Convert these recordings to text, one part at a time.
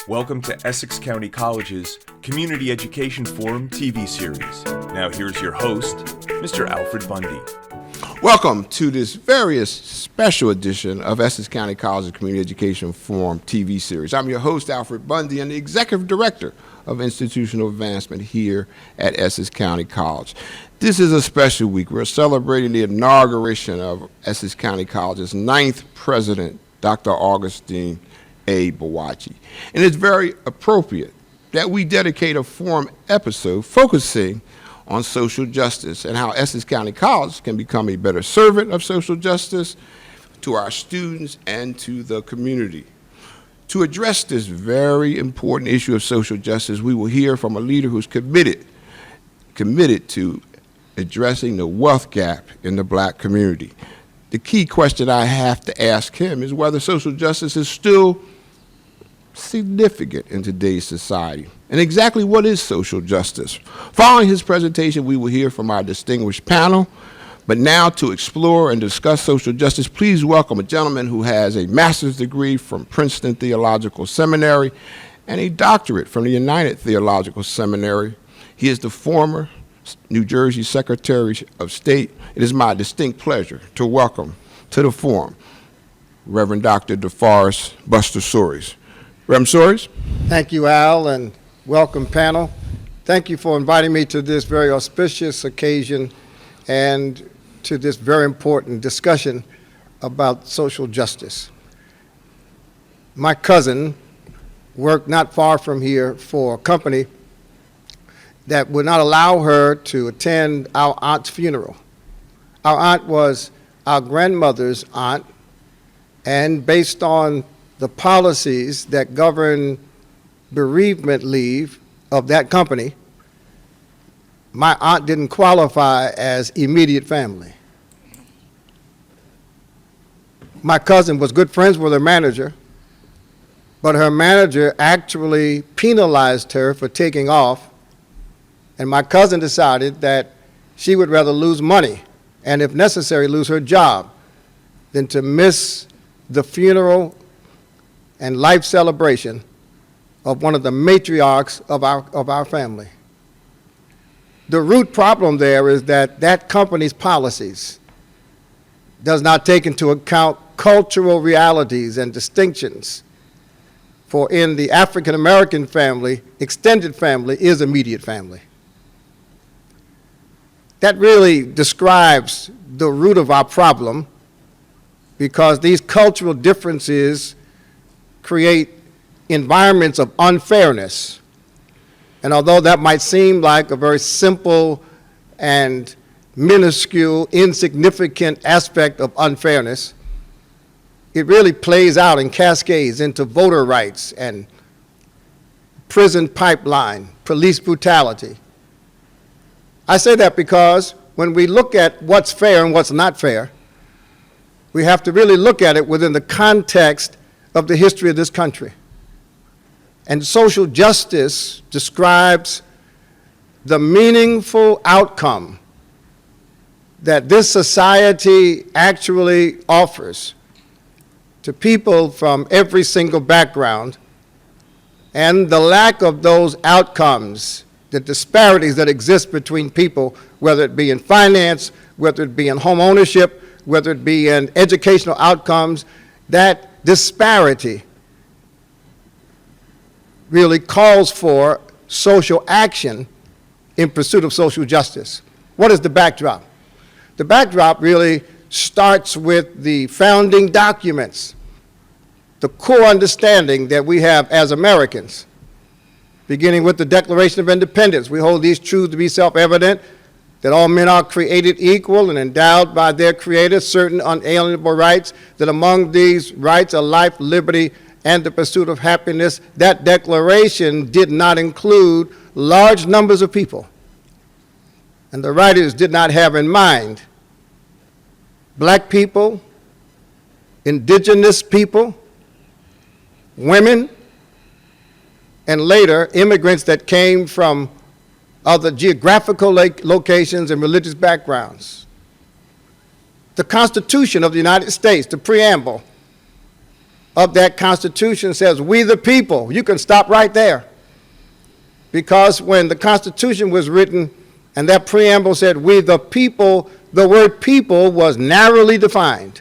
Welcome to Essex County College's Community Education Forum TV series. Now here's your host, Mr. Alfred Bundy. Welcome to this very special edition of Essex County College's Community Education Forum TV series. I'm your host, Alfred Bundy, and the Executive Director of Institutional Advancement here at Essex County College. This is a special week. We're celebrating the inauguration of Essex County College's 9th president, Dr. Augustine Boakye. And it's very appropriate that we dedicate a forum episode focusing on social justice and how Essex County College can become a better servant of social justice to our students and to the community. To address this very important issue of social justice, we will hear from a leader who's committed to addressing the wealth gap in the Black community. The key question I have to ask him is whether social justice is still significant in today's society. And exactly what is social justice? Following his presentation, we will hear from our distinguished panel. But now to explore and discuss social justice, please welcome a gentleman who has a master's degree from Princeton Theological Seminary and a doctorate from the United Theological Seminary. He is the former New Jersey Secretary of State. It is my distinct pleasure to welcome to the forum Reverend Dr. DeForest Buster Soaries. Reverend Soaries. Thank you, Al, and welcome, panel. Thank you for inviting me to this very auspicious occasion and to this very important discussion about social justice. My cousin worked not far from here for a company that would not allow her to attend our aunt's funeral. Our aunt was our grandmother's aunt, and based on the policies that govern bereavement leave of that company, my aunt didn't qualify as immediate family. My cousin was good friends with her manager, but her manager actually penalized her for taking off, and my cousin decided that she would rather lose money and, if necessary, lose her job than to miss the funeral and life celebration of one of the matriarchs of our family. The root problem there is that that company's policies does not take into account cultural realities and distinctions. For in the African American family, extended family is immediate family. That really describes the root of our problem, because these cultural differences create environments of unfairness. And although that might seem like a very simple and minuscule, insignificant aspect of unfairness, it really plays out and cascades into voter rights and prison pipeline, police brutality. I say that because when we look at what's fair and what's not fair, we have to really look at it within the context of the history of this country. And social justice describes the meaningful outcome that this society actually offers to people from every single background, and the lack of those outcomes, the disparities that exist between people, whether it be in finance, whether it be in home ownership, whether it be in educational outcomes. That disparity really calls for social action in pursuit of social justice. What is the backdrop? The backdrop really starts with the founding documents, the core understanding that we have as Americans. Beginning with the Declaration of Independence, we hold these truths to be self-evident, that all men are created equal and endowed by their Creator certain unalienable rights, that among these rights are life, liberty, and the pursuit of happiness. That declaration did not include large numbers of people. And the writers did not have in mind Black people, indigenous people, women, and later immigrants that came from other geographical locations and religious backgrounds. The Constitution of the United States, the preamble, of that Constitution says, "We the people." You can stop right there. Because when the Constitution was written and that preamble said, "We the people," the word people was narrowly defined.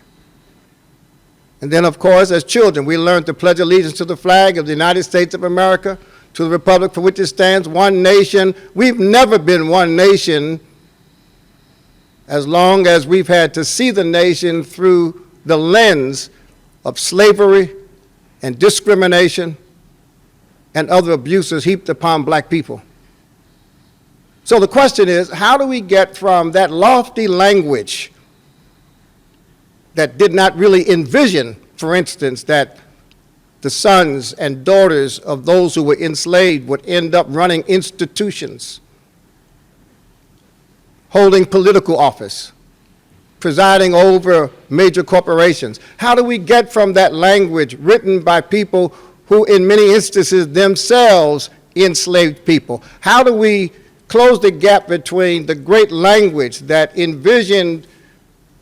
And then, of course, as children, we learned to pledge allegiance to the flag of the United States of America, to the republic for which it stands, one nation. We've never been one nation as long as we've had to see the nation through the lens of slavery and discrimination and other abuses heaped upon black people. So the question is, how do we get from that lofty language that did not really envision, for instance, that the sons and daughters of those who were enslaved would end up running institutions, holding political office, presiding over major corporations? How do we get from that language written by people who in many instances themselves enslaved people? How do we close the gap between the great language that envisioned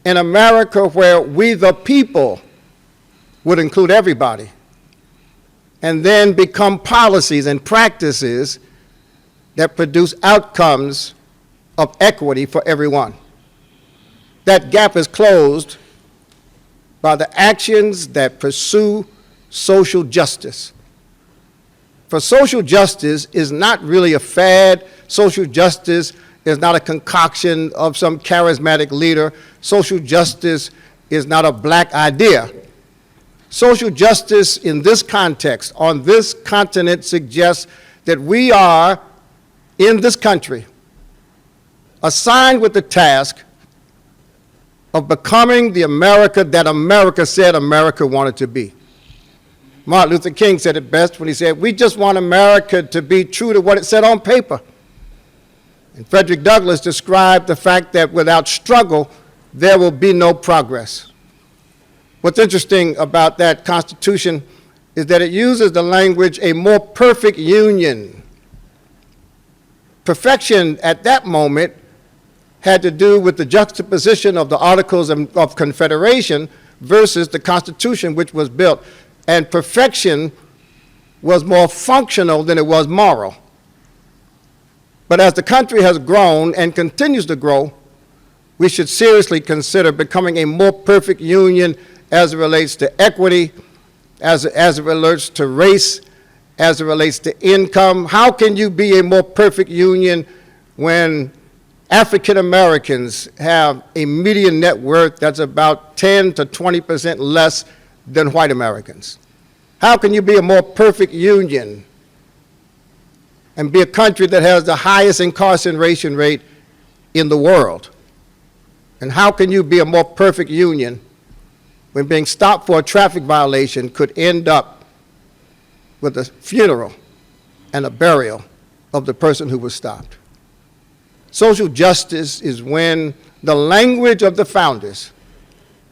an America where we the people would include everybody, and then become policies and practices that produce outcomes of equity for everyone? That gap is closed by the actions that pursue social justice. For social justice is not really a fad. Social justice is not a concoction of some charismatic leader. Social justice is not a black idea. Social justice in this context, on this continent, suggests that we are, in this country, assigned with the task of becoming the America that America said America wanted to be. Martin Luther King said it best when he said, "We just want America to be true to what it said on paper." And Frederick Douglass described the fact that without struggle, there will be no progress. What's interesting about that Constitution is that it uses the language, "a more perfect union." Perfection at that moment had to do with the juxtaposition of the Articles of Confederation versus the Constitution, which was built. And perfection was more functional than it was moral. But as the country has grown and continues to grow, we should seriously consider becoming a more perfect union as it relates to equity, as it relates to race, as it relates to income. How can you be a more perfect union when African Americans have a median net worth that's about 10 to 20% less than white Americans? How can you be a more perfect union and be a country that has the highest incarceration rate in the world? And how can you be a more perfect union when being stopped for a traffic violation could end up with a funeral and a burial of the person who was stopped? Social justice is when the language of the founders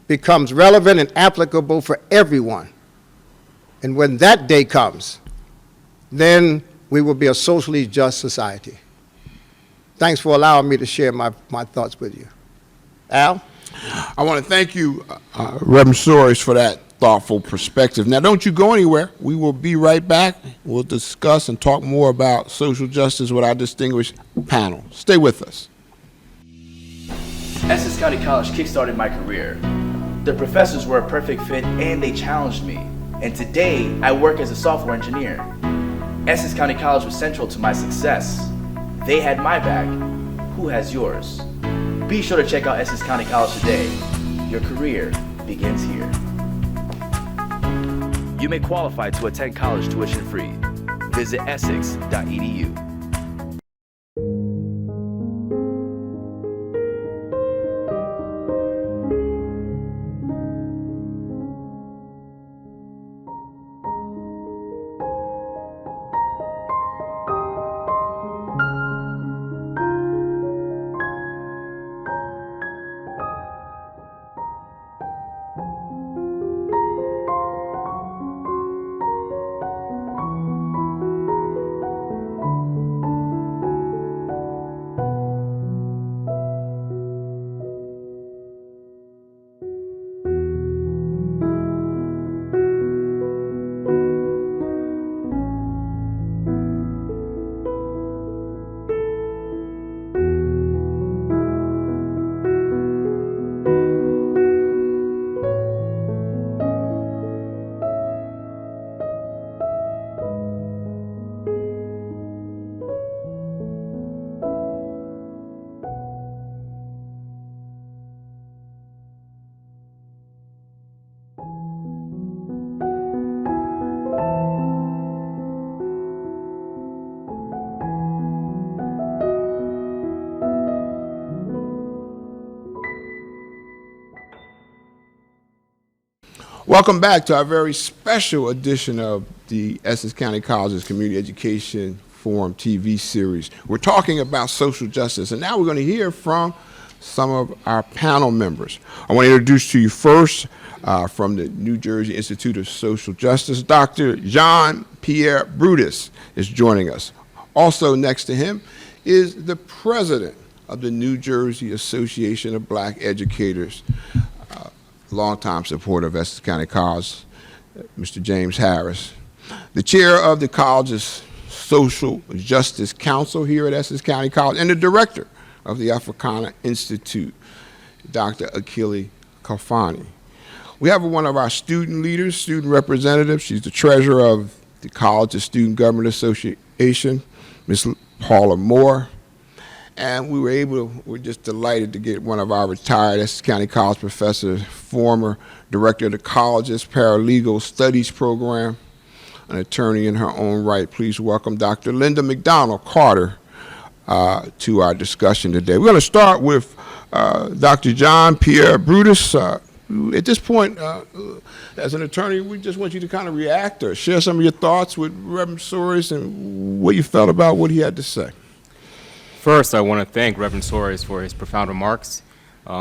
becomes relevant and applicable for everyone. And when that day comes, then we will be a socially just society. Thanks for allowing me to share my thoughts with you. Al? I want to thank you, Reverend Soaries, for that thoughtful perspective. Now, don't you go anywhere. We will be right back. We'll discuss and talk more about social justice with our distinguished panel. Stay with us. Essex County College kickstarted my career. The professors were a perfect fit and they challenged me. And today, I work as a software engineer. Essex County College was central to my success. They had my back. Who has yours? Be sure to check out Essex County College today. Your career begins here. You may qualify to attend college tuition free. Visit essex.edu. Welcome back to our very special edition of the Essex County College's Community Education Forum TV series. We're talking about social justice, and now we're going to hear from some of our panel members. I want to introduce to you first from the New Jersey Institute of Social Justice, Dr. Jean-Pierre Brutus is joining us. Also next to him is the president of the New Jersey Association of Black Educators, longtime supporter of Essex County College, Mr. James Harris. The chair of the college's Social Justice Council here at Essex County College, and the director of the Africana Institute, Dr. Akili Kafani. We have one of our student leaders, student representatives. She's the treasurer of the College's Student Government Association, Ms. Paula Moore. And we're just delighted to get one of our retired Essex County College professors, former director of the college's paralegal studies program, an attorney in her own right. Please welcome Dr. Linda McDonald Carter to our discussion today. We're going to start with Dr. Jean-Pierre Brutus. At this point, as an attorney, we just want you to kind of react or share some of your thoughts with Reverend Soaries and what you felt about what he had to say. First, I want to thank Reverend Soaries for his profound remarks.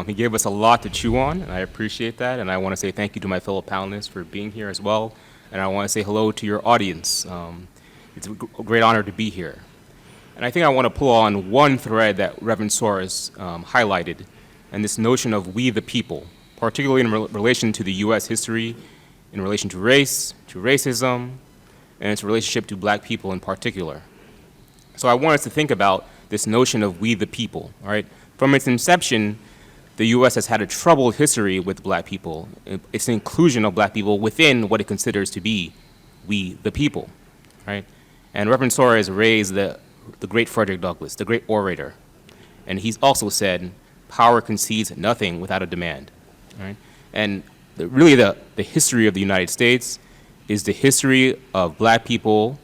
He gave us a lot to chew on, and I appreciate that. And I want to say thank you to my fellow panelists for being here as well. And I want to say hello to your audience. It's a great honor to be here. And I think I want to pull on one thread that Reverend Soaries highlighted, and this notion of we the people, particularly in relation to the U.S. history, in relation to race, to racism, and its relationship to black people in particular. So I want us to think about this notion of we the people, all right? From its inception, the U.S. has had a troubled history with black people. It's an inclusion of black people within what it considers to be we the people, right? And Reverend Soaries raised the great Frederick Douglass, the great orator. And he's also said, power concedes nothing without a demand, right? And really the history of the United States is the history of black people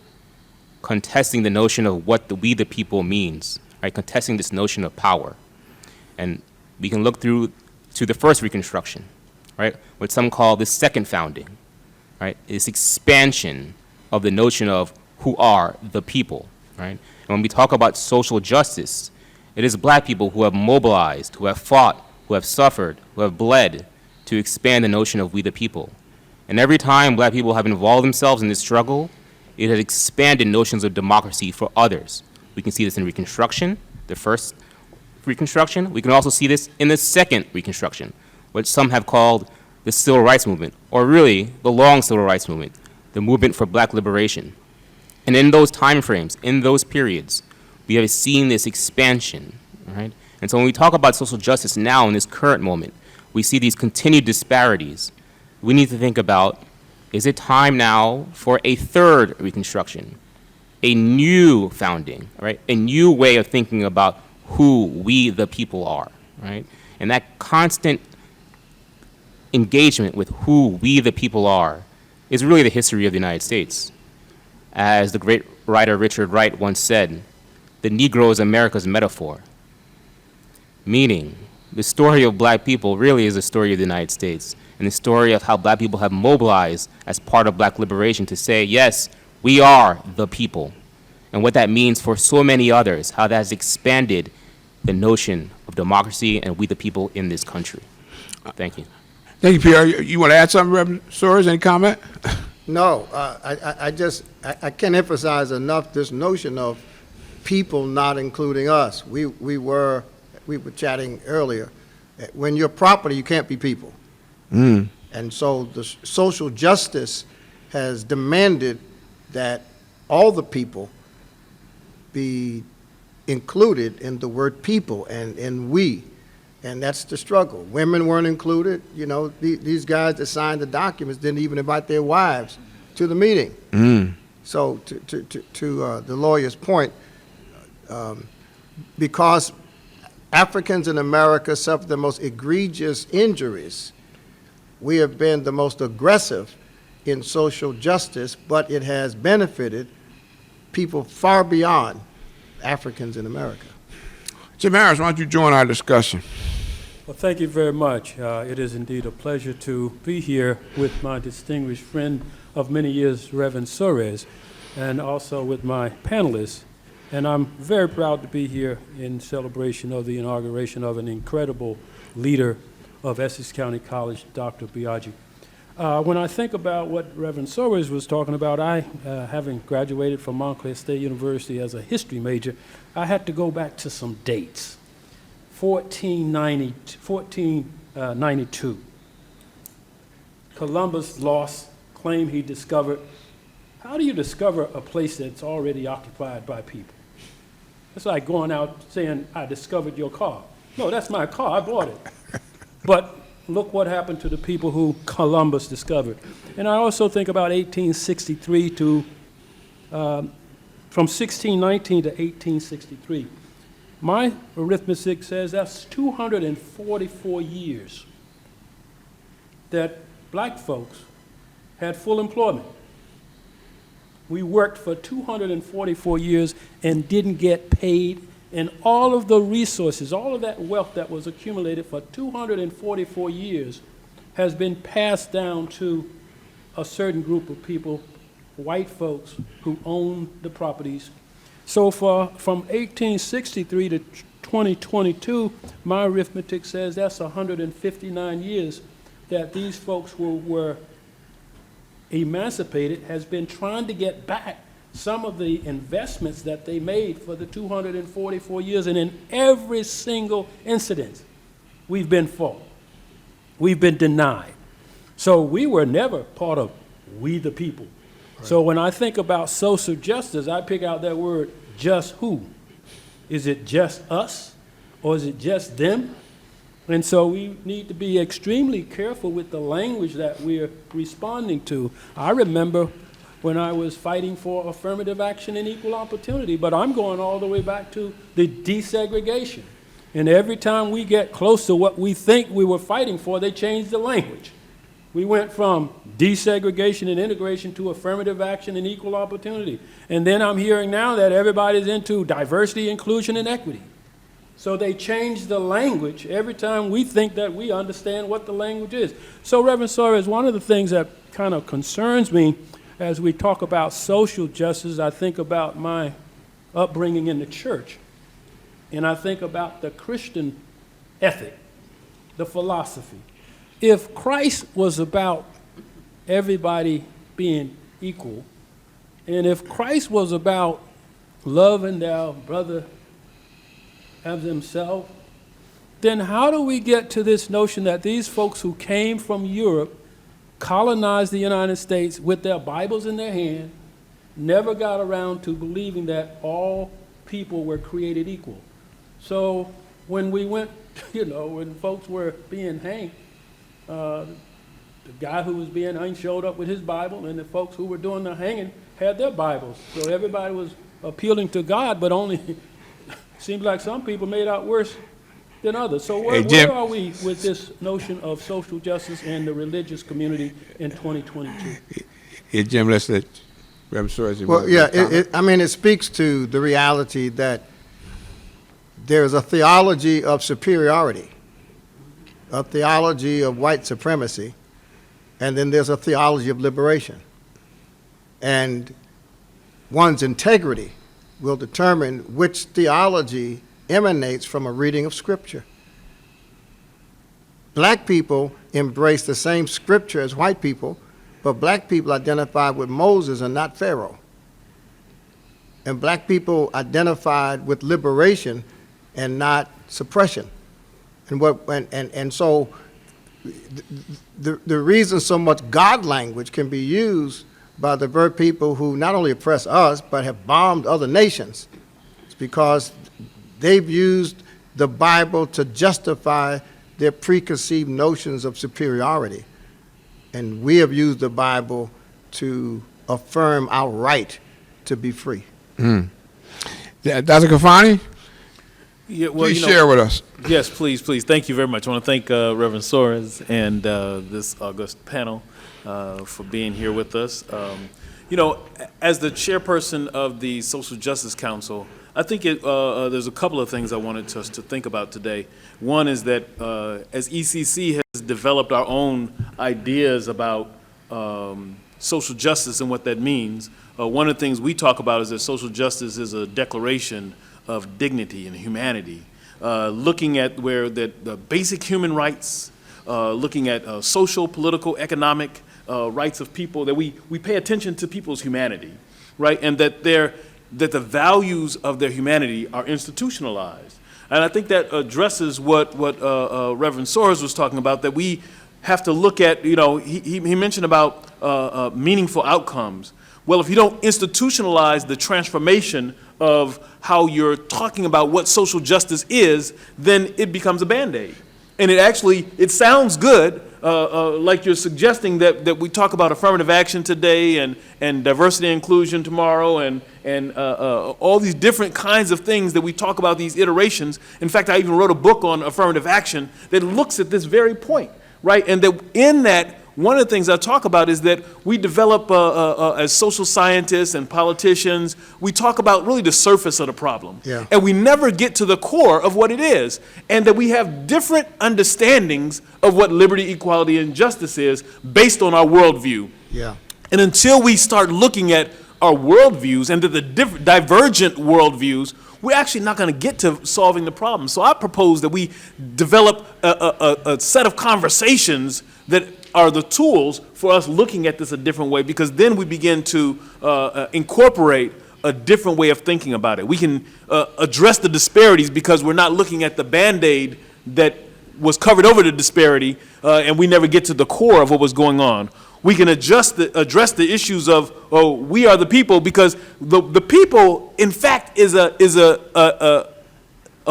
contesting the notion of what the we the people means, right? Contesting this notion of power. And we can look through to the first Reconstruction, right? What some call the second founding, right? This expansion of the notion of who are the people, right? And when we talk about social justice, it is black people who have mobilized, who have fought, who have suffered, who have bled to expand the notion of we the people. And every time black people have involved themselves in this struggle, it has expanded notions of democracy for others. We can see this in Reconstruction, the first Reconstruction. We can also see this in the second Reconstruction, what some have called the Civil Rights Movement, or really the long Civil Rights Movement, the movement for black liberation. And in those time frames, in those periods, we have seen this expansion, right? And so when we talk about social justice now in this current moment, we see these continued disparities. We need to think about, is it time now for a third Reconstruction, a new founding, right? A new way of thinking about who we the people are, right? And that constant engagement with who we the people are is really the history of the United States. As the great writer Richard Wright once said, the Negro is America's metaphor. Meaning, the story of black people really is the story of the United States, and the story of how black people have mobilized as part of black liberation to say, yes, we are the people. And what that means for so many others, how that has expanded the notion of democracy and we the people in this country. Thank you. Thank you, Pierre. You want to add something, Reverend Soaries? Any comment? No, I can't emphasize enough this notion of people not including us. We were chatting earlier. When you're property, you can't be people. And so the social justice has demanded that all the people be included in the word people and we. And that's the struggle. Women weren't included. You know, these guys that signed the documents didn't even invite their wives to the meeting. So to the lawyer's point, because Africans in America suffer the most egregious injuries, we have been the most aggressive in social justice, but it has benefited people far beyond Africans in America. Jim Harris, why don't you join our discussion? Well, thank you very much. It is indeed a pleasure to be here with my distinguished friend of many years, Reverend Soaries, and also with my panelists. And I'm very proud to be here in celebration of the inauguration of an incredible leader of Essex County College, Dr. Boakye. When I think about what Reverend Soaries was talking about, I, having graduated from Montclair State University as a history major, I had to go back to some dates. 1492. Columbus lost, claimed he discovered. How do you discover a place that's already occupied by people? It's like going out saying, I discovered your car. No, that's my car, I bought it. But look what happened to the people who Columbus discovered. And I also think about 1863 to, from 1619 to 1863. My arithmetic says that's 244 years that black folks had full employment. We worked for 244 years and didn't get paid, and all of the resources, all of that wealth that was accumulated for 244 years has been passed down to a certain group of people, white folks who own the properties. So from 1863 to 2022, my arithmetic says that's 159 years that these folks were emancipated, has been trying to get back some of the investments that they made for the 244 years. And in every single incident, we've been fought. We've been denied. So we were never part of we the people. Right. So when I think about social justice, I pick out that word, just who? Is it just us, or is it just them? And so we need to be extremely careful with the language that we're responding to. I remember when I was fighting for affirmative action and equal opportunity, but I'm going all the way back to the desegregation. And every time we get close to what we think we were fighting for, they change the language. We went from desegregation and integration to affirmative action and equal opportunity. And then I'm hearing now that everybody's into diversity, inclusion, and equity. So they change the language every time we think that we understand what the language is. So Reverend Soaries, one of the things that kind of concerns me as we talk about social justice, I think about my upbringing in the church. And I think about the Christian ethic, the philosophy. If Christ was about everybody being equal, and if Christ was about loving their brother as himself, then how do we get to this notion that these folks who came from Europe, colonized the United States with their Bibles in their hand, never got around to believing that all people were created equal? So when we went, when folks were being hanged, the guy who was being hanged showed up with his Bible, and the folks who were doing the hanging had their Bibles. So everybody was appealing to God, but only seems like some people made out worse than others. So where are we with this notion of social justice and the religious community in 2022? Yeah, Jim, let's let Reverend Soaries. Well, yeah, it speaks to the reality that there's a theology of superiority, a theology of white supremacy, and then there's a theology of liberation. And one's integrity will determine which theology emanates from a reading of Scripture. Black people embrace the same Scripture as white people, but black people identified with Moses and not Pharaoh. And black people identified with liberation and not suppression. And so the reason so much God language can be used by the very people who not only oppress us, but have bombed other nations, is because they've used the Bible to justify their preconceived notions of superiority. And we have used the Bible to affirm our right to be free. Dr. Kafani? Yeah, well, please share with us. Yes, please. Thank you very much. I want to thank Reverend Soaries and this august panel for being here with us. As the chairperson of the Social Justice Council, I think there's a couple of things I wanted us to think about today. One is that as ECC has developed our own ideas about social justice and what that means, one of the things we talk about is that social justice is a declaration of dignity and humanity, looking at where that the basic human rights, looking at social, political, economic rights of people, that we pay attention to people's humanity, right? And that the values of their humanity are institutionalized. And I think that addresses what Reverend Soaries was talking about, that we have to look at, he mentioned about meaningful outcomes. Well, if you don't institutionalize the transformation of how you're talking about what social justice is, then it becomes a Band-Aid. And it sounds good, like you're suggesting that we talk about affirmative action today and diversity and inclusion tomorrow and all these different kinds of things that we talk about, these iterations. In fact, I even wrote a book on affirmative action that looks at this very point, right? And that in that, one of the things I talk about is that we develop, as social scientists and politicians, we talk about really the surface of the problem. Yeah. And we never get to the core of what it is. And that we have different understandings of what liberty, equality, and justice is based on our worldview. Yeah. And until we start looking at our worldviews and the divergent worldviews, we're actually not going to get to solving the problem. So I propose that we develop a set of conversations that are the tools for us looking at this a different way, because then we begin to incorporate a different way of thinking about it. We can address the disparities because we're not looking at the Band-Aid that was covered over the disparity, and we never get to the core of what was going on. We can address the issues of, we are the people, because the people, in fact, is a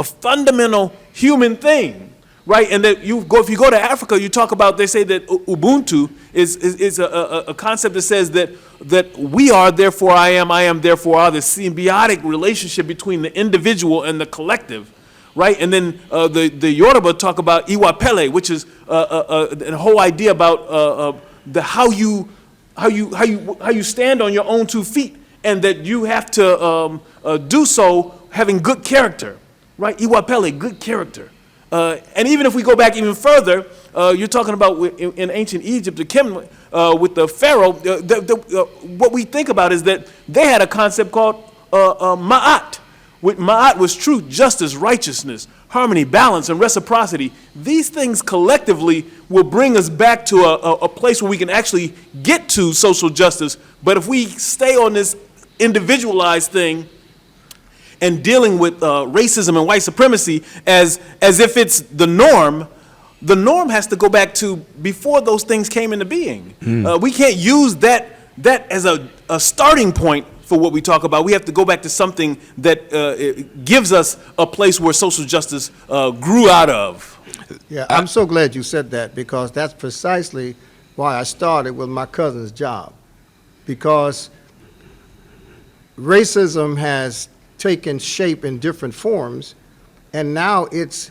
fundamental human thing. Right, and that if you go to Africa, you talk about, they say that Ubuntu is a concept that says that we are, therefore I am, therefore are, the symbiotic relationship between the individual and the collective, right? And then the Yoruba talk about Iwapele, which is a whole idea about how you stand on your own 2 feet, and that you have to do so having good character, right? Iwapele, good character. And even if we go back even further, you're talking about in ancient Egypt, with the pharaoh, what we think about is that they had a concept called ma'at. Ma'at was truth, justice, righteousness, harmony, balance, and reciprocity. These things collectively will bring us back to a place where we can actually get to social justice. But if we stay on this individualized thing, and dealing with racism and white supremacy as if it's the norm has to go back to before those things came into being. We can't use that as a starting point for what we talk about. We have to go back to something that gives us a place where social justice grew out of. Yeah, I'm so glad you said that, because that's precisely why I started with my cousin's job. Because racism has taken shape in different forms, and now it's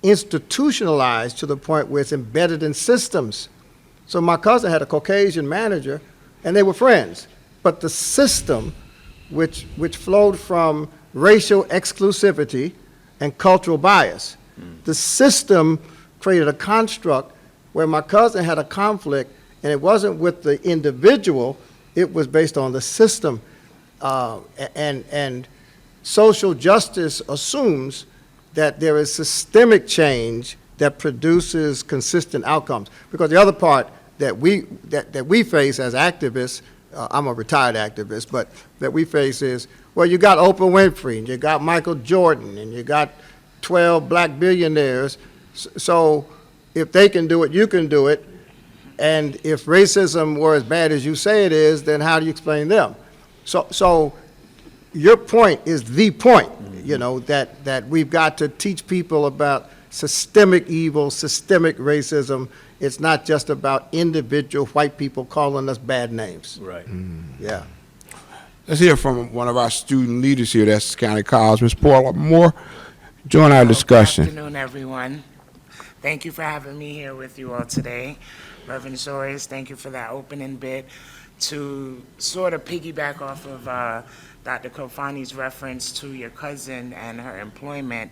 institutionalized to the point where it's embedded in systems. So my cousin had a Caucasian manager, and they were friends. But the system, which flowed from racial exclusivity and cultural bias, the system created a construct where my cousin had a conflict, and it wasn't with the individual, it was based on the system. And social justice assumes that there is systemic change that produces consistent outcomes. Because the other part that we face as activists, I'm a retired activist, but that we face is, well, you got Oprah Winfrey, and you got Michael Jordan, and you got 12 black billionaires. So if they can do it, you can do it. And if racism were as bad as you say it is, then how do you explain them? So your point is the point, that we've got to teach people about systemic evil, systemic racism. It's not just about individual white people calling us bad names. Right. Yeah. Let's hear from one of our student leaders here at Essex County College, Ms. Paula Moore. Join our discussion. Good afternoon, everyone. Thank you for having me here with you all today. Reverend Soaries, thank you for that opening bit. To sort of piggyback off of Dr. Kofani's reference to your cousin and her employment,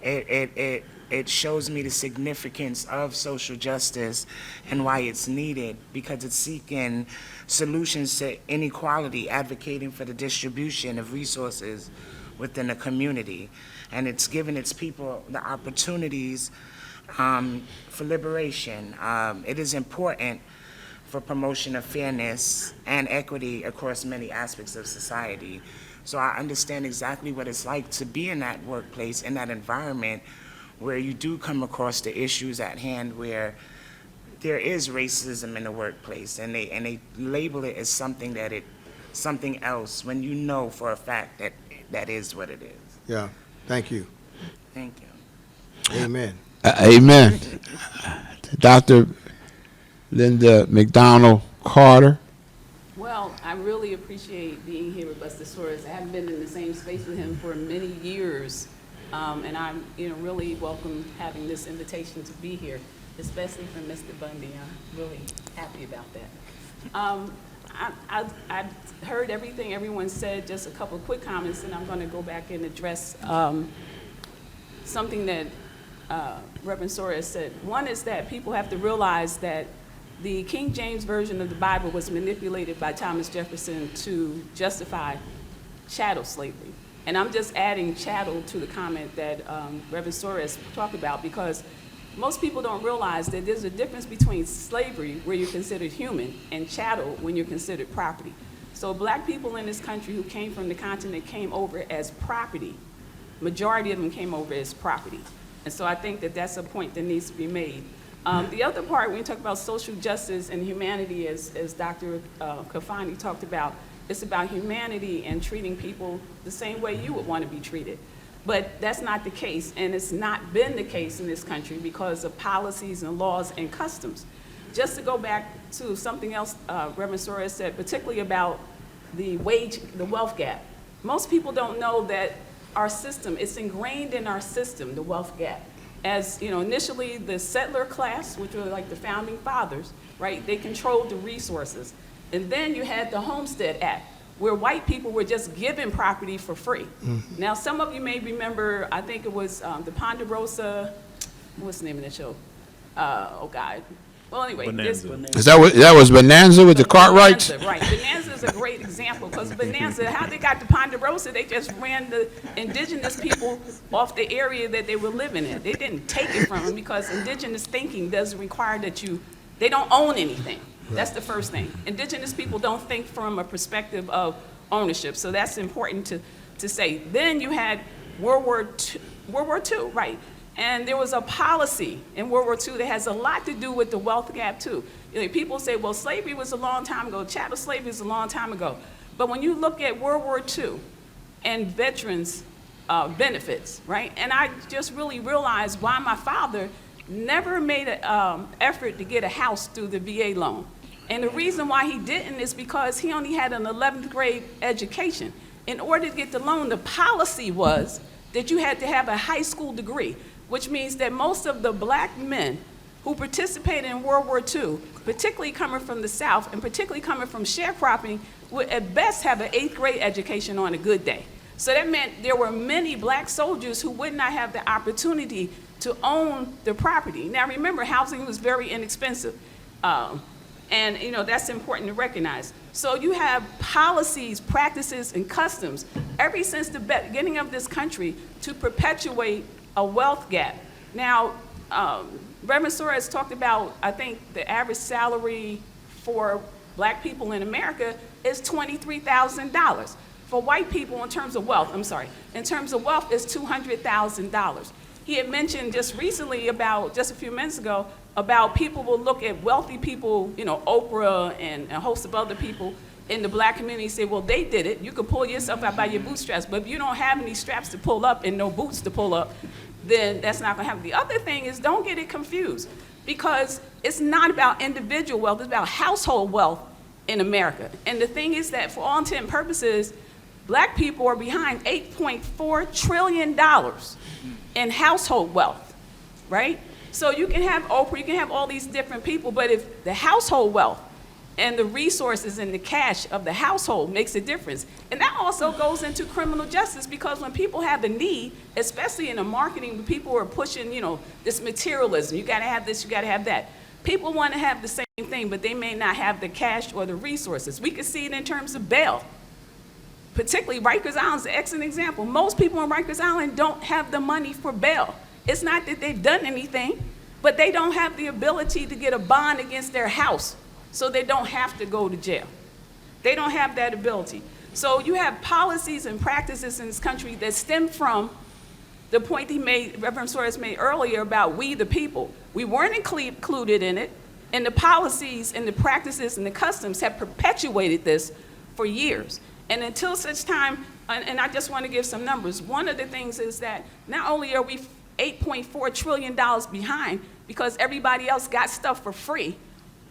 it shows me the significance of social justice and why it's needed, because it's seeking solutions to inequality, advocating for the distribution of resources within a community. And it's giving its people the opportunities for liberation. It is important for promotion of fairness and equity across many aspects of society. So I understand exactly what it's like to be in that workplace, in that environment, where you do come across the issues at hand, where there is racism in the workplace, and they label it as something else, when you know for a fact that that is what it is. Yeah, thank you. Thank you. Amen. Amen. Dr. Linda McDonald Carter. Well, I really appreciate being here with Buster Soaries. I haven't been in the same space with him for many years, and I'm really welcome having this invitation to be here, especially from Mr. Bundy. I'm really happy about that. I heard everything everyone said, just a couple of quick comments, and I'm going to go back and address something that Reverend Soaries said. One is that people have to realize that the King James Version of the Bible was manipulated by Thomas Jefferson to justify chattel slavery. And I'm just adding chattel to the comment that Reverend Soaries talked about, because most people don't realize that there's a difference between slavery, where you're considered human, and chattel, when you're considered property. So black people in this country who came from the continent came over as property. Majority of them came over as property. And so I think that that's a point that needs to be made. The other part, when you talk about social justice and humanity, as Dr. Kofani talked about, it's about humanity and treating people the same way you would want to be treated. But that's not the case, and it's not been the case in this country because of policies and laws and customs. Just to go back to something else Reverend Soaries said, particularly about the wealth gap. Most people don't know that our system, it's ingrained in our system, the wealth gap. As initially the settler class, which were like the founding fathers, right? They controlled the resources. And then you had the Homestead Act, where white people were just given property for free. Mm-hmm. Now, some of you may remember, I think it was the Ponderosa, what's the name of the show? Oh God. Well, anyway, Bonanza. That was Bonanza with the Cartwrights? Right. Bonanza is a great example, because Bonanza, how they got to Ponderosa, they just ran the indigenous people off the area that they were living in. They didn't take it from them, because indigenous thinking doesn't require that they don't own anything. That's the first thing. Indigenous people don't think from a perspective of ownership, so that's important to say. Then you had World War II, right? And there was a policy in World War II that has a lot to do with the wealth gap too. People say, well, slavery was a long time ago, chattel slavery was a long time ago. But when you look at World War II and veterans' benefits, right? And I just really realized why my father never made an effort to get a house through the VA loan. And the reason why he didn't is because he only had an 11th grade education. In order to get the loan, the policy was that you had to have a high school degree, which means that most of the black men who participated in World War II, particularly coming from the South and particularly coming from sharecropping, would at best have an 8th grade education on a good day. So that meant there were many black soldiers who would not have the opportunity to own the property. Now remember, housing was very inexpensive. And that's important to recognize. So you have policies, practices, and customs ever since the beginning of this country to perpetuate a wealth gap. Now, Reverend Soaries talked about, I think the average salary for black people in America is $23,000. For white people, in terms of wealth, is $200,000. He had mentioned just recently just a few minutes ago, about people will look at wealthy people, Oprah and a host of other people in the black community, say, well, they did it. You can pull yourself out by your bootstraps, but if you don't have any straps to pull up and no boots to pull up, then that's not gonna happen. The other thing is, don't get it confused, because it's not about individual wealth, it's about household wealth in America. And the thing is that for all intent and purposes, black people are behind $8.4 trillion in household wealth, right? So you can have Oprah, you can have all these different people, but if the household wealth and the resources and the cash of the household makes a difference. And that also goes into criminal justice, because when people have a need, especially in the marketing, when people are pushing, this materialism, you gotta have this, you gotta have that. People wanna have the same thing, but they may not have the cash or the resources. We can see it in terms of bail. Particularly Rikers Island is an excellent example. Most people on Rikers Island don't have the money for bail. It's not that they've done anything, but they don't have the ability to get a bond against their house, so they don't have to go to jail. They don't have that ability. So you have policies and practices in this country that stem from the point Reverend Soaries made earlier about we the people. We weren't included in it, and the policies and the practices and the customs have perpetuated this for years. And until such time, and I just want to give some numbers, one of the things is that not only are we $8.4 trillion behind because everybody else got stuff for free,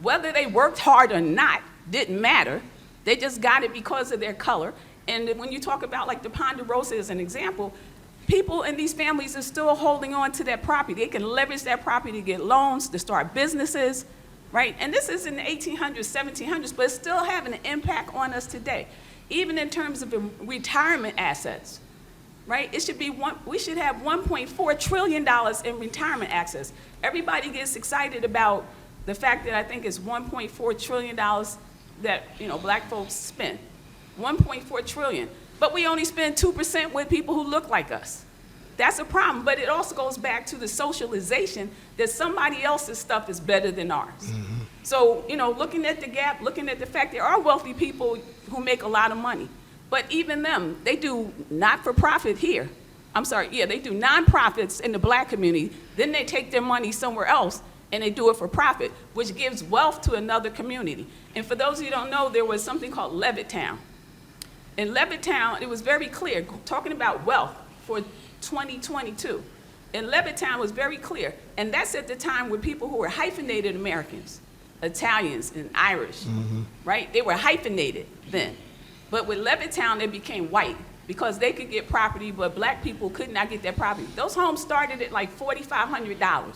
whether they worked hard or not didn't matter. They just got it because of their color. And when you talk about like the Ponderosa as an example, people in these families are still holding on to that property. They can leverage that property to get loans, to start businesses, right? And this is in the 1800s, 1700s, but it's still having an impact on us today. Even in terms of the retirement assets, right? We should have $1.4 trillion in retirement assets. Everybody gets excited about the fact that I think it's $1.4 trillion that black folks spend. 1.4 trillion. But we only spend 2% with people who look like us. That's a problem, but it also goes back to the socialization that somebody else's stuff is better than ours. Mm-hmm. So, looking at the gap, looking at the fact there are wealthy people who make a lot of money, but even them, they do not-for-profit here. They do nonprofits in the black community, then they take their money somewhere else and they do it for profit, which gives wealth to another community. And for those of you who don't know, there was something called Levittown. In Levittown, it was very clear, talking about wealth for 2022. And Levittown was very clear, and that's at the time with people who were hyphenated Americans, Italians and Irish, right? They were hyphenated then. But with Levittown, they became white because they could get property, but black people could not get that property. Those homes started at like $4,500.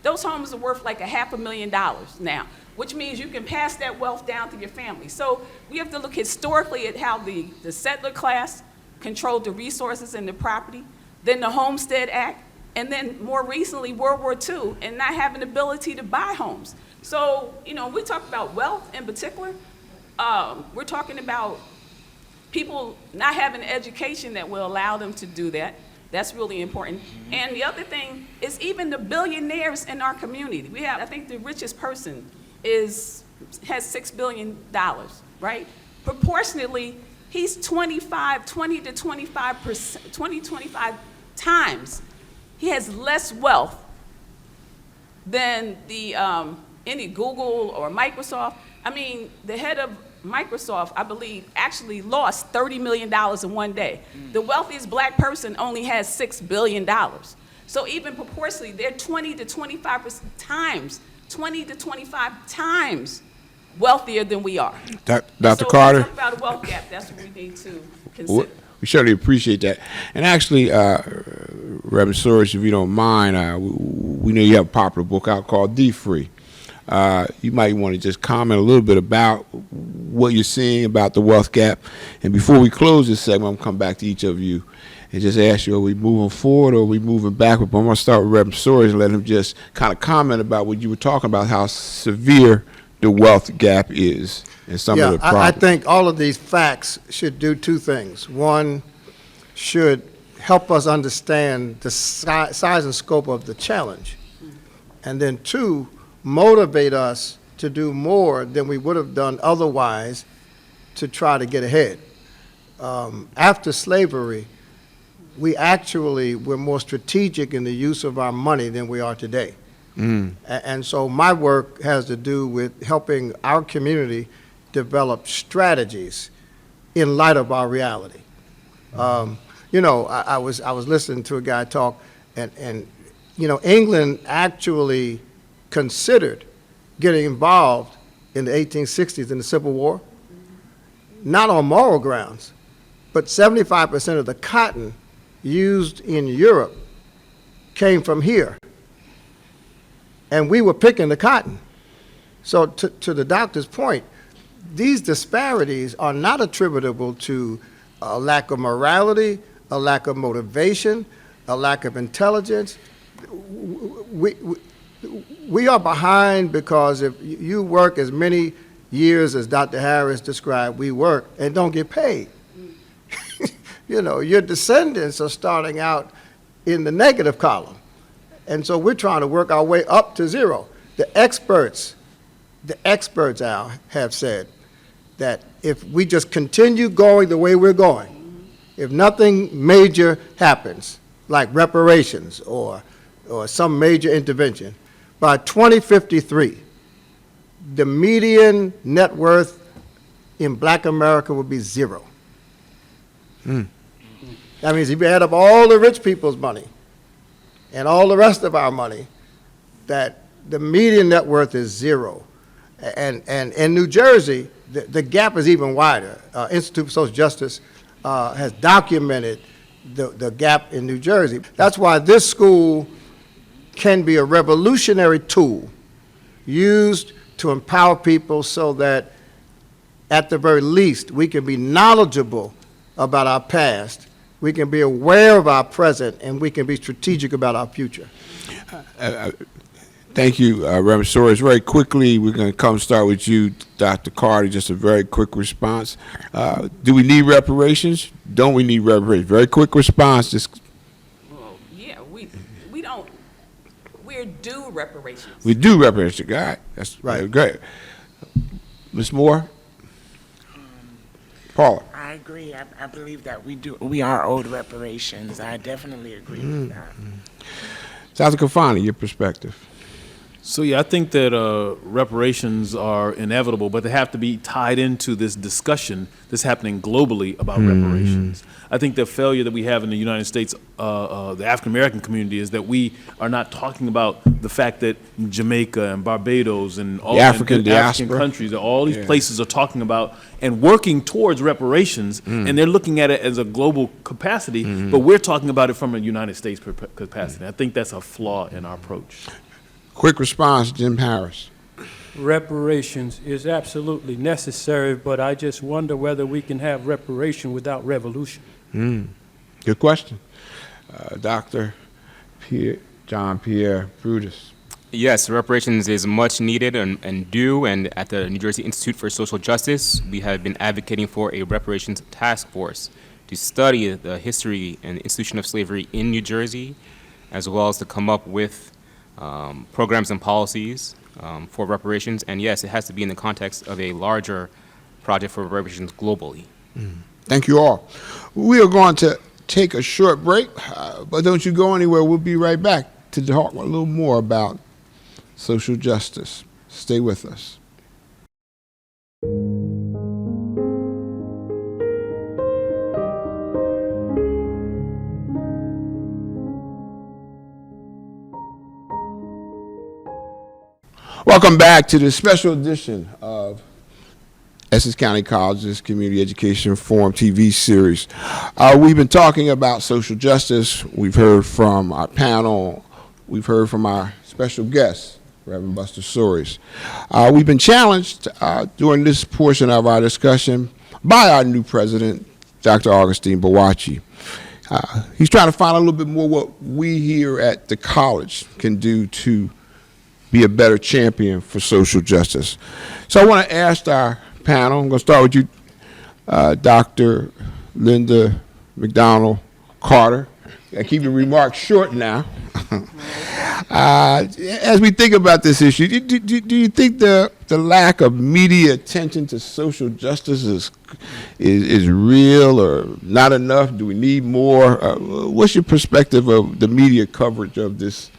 Those homes are worth like $500,000 now, which means you can pass that wealth down to your family. So we have to look historically at how the settler class controlled the resources and the property, then the Homestead Act, and then more recently World War II, and not having the ability to buy homes. So, we talk about wealth in particular. We're talking about people not having an education that will allow them to do that. That's really important. And the other thing is even the billionaires in our community. We have, I think the richest person has $6 billion, right? Proportionately, he's 20 to 25 times. He has less wealth than any Google or Microsoft. I mean, the head of Microsoft, I believe, actually lost $30 million in one day. The wealthiest black person only has $6 billion. So even proportionally, they're 20 to 25 times wealthier than we are. Dr. Carter? When we talk about a wealth gap, that's what we need to consider. We certainly appreciate that. And actually, Reverend Soaries, if you don't mind, we know you have a popular book out called D-Free. You might want to just comment a little bit about what you're seeing about the wealth gap. And before we close this segment, I'm going to come back to each of you and just ask you, are we moving forward or are we moving backward? But I'm going to start with Reverend Soaries and let him just kind of comment about what you were talking about, how severe the wealth gap is and some of the problems. I think all of these facts should do two things. One, should help us understand the size and scope of the challenge. And then two, motivate us to do more than we would have done otherwise to try to get ahead. After slavery, we actually were more strategic in the use of our money than we are today. And so my work has to do with helping our community develop strategies in light of our reality. I was listening to a guy talk, and England actually considered getting involved in the 1860s in the Civil War, not on moral grounds, but 75% of the cotton used in Europe came from here. And we were picking the cotton. So to the doctor's point, these disparities are not attributable to a lack of morality, a lack of motivation, a lack of intelligence. We are behind because if you work as many years as Dr. Harris described, we work and don't get paid. You know, your descendants are starting out in the negative column. And so we're trying to work our way up to zero. The experts, Al, have said that if we just continue going the way we're going, if nothing major happens, like reparations or some major intervention, by 2053, the median net worth in Black America will be zero. That means if you add up all the rich people's money and all the rest of our money, that the median net worth is zero. And in New Jersey, the gap is even wider. Institute for Social Justice has documented the gap in New Jersey. That's why this school can be a revolutionary tool used to empower people so that at the very least we can be knowledgeable about our past, we can be aware of our present, and we can be strategic about our future. Thank you, Reverend Soaries. Very quickly, we're going to start with you, Dr. Carter, just a very quick response. Do we need reparations? Don't we need reparations? Very quick response. Well, yeah, we're due reparations. We do reparations. All right, that's right. Great. Ms. Moore? Paula? I agree. I believe that we are owed reparations. I definitely agree with that. Dr. Kafani, your perspective. So yeah, I think that reparations are inevitable, but they have to be tied into this discussion that's happening globally about reparations. I think the failure that we have in the United States, the African American community, is that we are not talking about the fact that Jamaica and Barbados and all the African countries, that all these places are talking about and working towards reparations, and they're looking at it as a global capacity, but we're talking about it from a United States capacity. I think that's a flaw in our approach. Quick response, Jim Harris. Reparations is absolutely necessary, but I just wonder whether we can have reparation without revolution. Good question. Dr. John Pierre Brutus. Yes, reparations is much needed and due, and at the New Jersey Institute for Social Justice, we have been advocating for a reparations task force to study the history and institution of slavery in New Jersey, as well as to come up with programs and policies for reparations. And yes, it has to be in the context of a larger project for reparations globally. Thank you all. We are going to take a short break, but don't you go anywhere. We'll be right back to talk a little more about social justice. Stay with us. Welcome back to this special edition of Essex County College's Community Education Forum TV series. We've been talking about social justice. We've heard from our panel. We've heard from our special guest, Reverend Buster Soaries. We've been challenged during this portion of our discussion by our new president, Dr. Augustine Boakye. He's trying to find a little bit more what we here at the college can do to be a better champion for social justice. So I want to ask our panel, I'm going to start with you, Dr. Linda McDonald Carter. I keep your remarks short now. As we think about this issue, do you think the lack of media attention to social justice is real or not enough? Do we need more? What's your perspective of the media coverage of this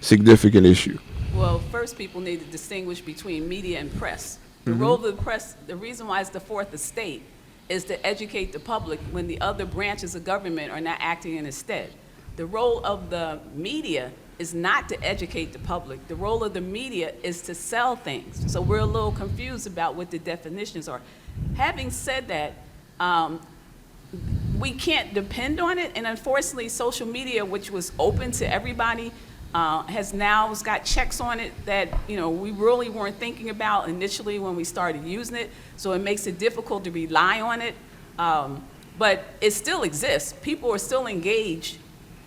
significant issue? Well, first people need to distinguish between media and press. The role of the press, the reason why it's the fourth estate, is to educate the public when the other branches of government are not acting in its stead. The role of the media is not to educate the public. The role of the media is to sell things. So we're a little confused about what the definitions are. Having said that, we can't depend on it, and unfortunately social media, which was open to everybody, has now got checks on it that, you know, we really weren't thinking about initially when we started using it, so it makes it difficult to rely on it. But it still exists. People are still engaged.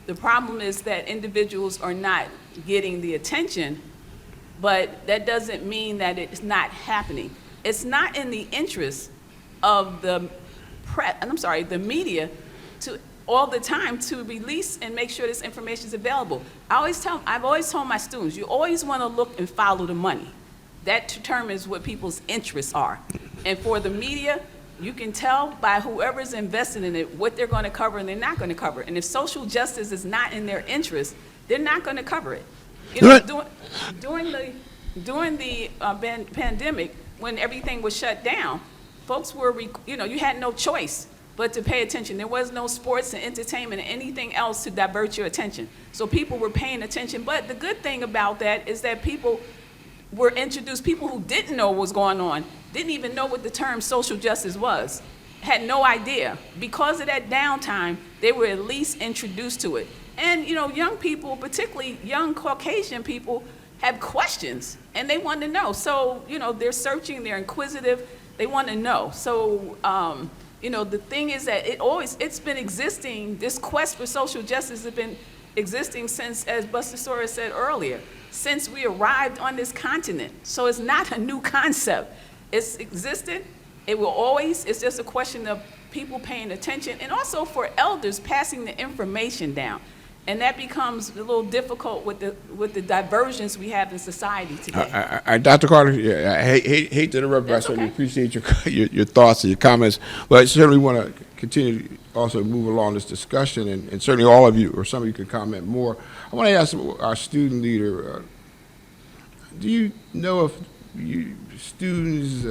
The problem is that individuals are not getting the attention, but that doesn't mean that it's not happening. It's not in the interest of the media to all the time to release and make sure this information is available. I've always told my students, you always want to look and follow the money. That determines what people's interests are. And for the media, you can tell by whoever's invested in it what they're going to cover and they're not going to cover. And if social justice is not in their interest, they're not going to cover it. You know, during the pandemic, when everything was shut down, folks were, you had no choice but to pay attention. There was no sports and entertainment and anything else to divert your attention. So people were paying attention. But the good thing about that is that people were introduced, people who didn't know what was going on, didn't even know what the term social justice was, had no idea. Because of that downtime, they were at least introduced to it. And, young people, particularly young Caucasian people, have questions and they want to know. So, they're searching, they're inquisitive, they want to know. So, the thing is that it's been existing, this quest for social justice has been existing since, as Buster Soaries said earlier, since we arrived on this continent. So it's not a new concept. It's existed, it will always, it's just a question of people paying attention and also for elders passing the information down. And that becomes a little difficult with the diversions we have in society today. Dr. Carter, I hate to interrupt, but I certainly appreciate your thoughts and your comments. But I certainly want to continue to also move along this discussion, and certainly all of you, or some of you can comment more. I want to ask our student leader, do you know if students,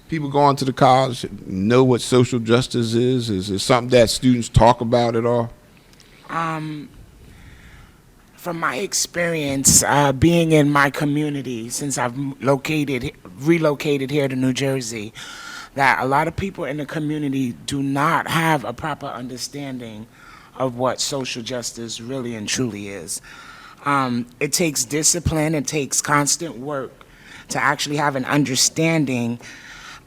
people going to the college, know what social justice is? Is it something that students talk about at all? From my experience, being in my community, since I've relocated here to New Jersey, that a lot of people in the community do not have a proper understanding of what social justice really and truly is. It takes discipline, it takes constant work to actually have an understanding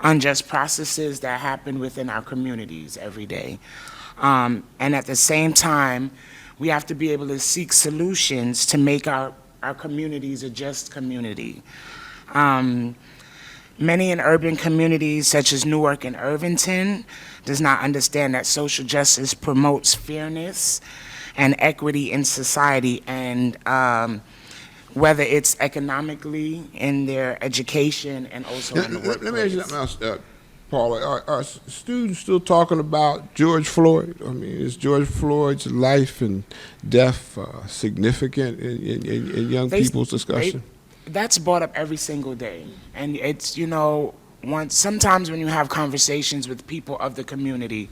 on just processes that happen within our communities every day. And at the same time, we have to be able to seek solutions to make our communities a just community. Many in urban communities, such as Newark and Irvington, does not understand that social justice promotes fairness and equity in society, and whether it's economically, in their education, and also in the workplace. Let me ask you something else, Paula. Are students still talking about George Floyd? I mean, is George Floyd's life and death significant in young people's discussion? That's brought up every single day. And it's, sometimes when you have conversations with people of the community,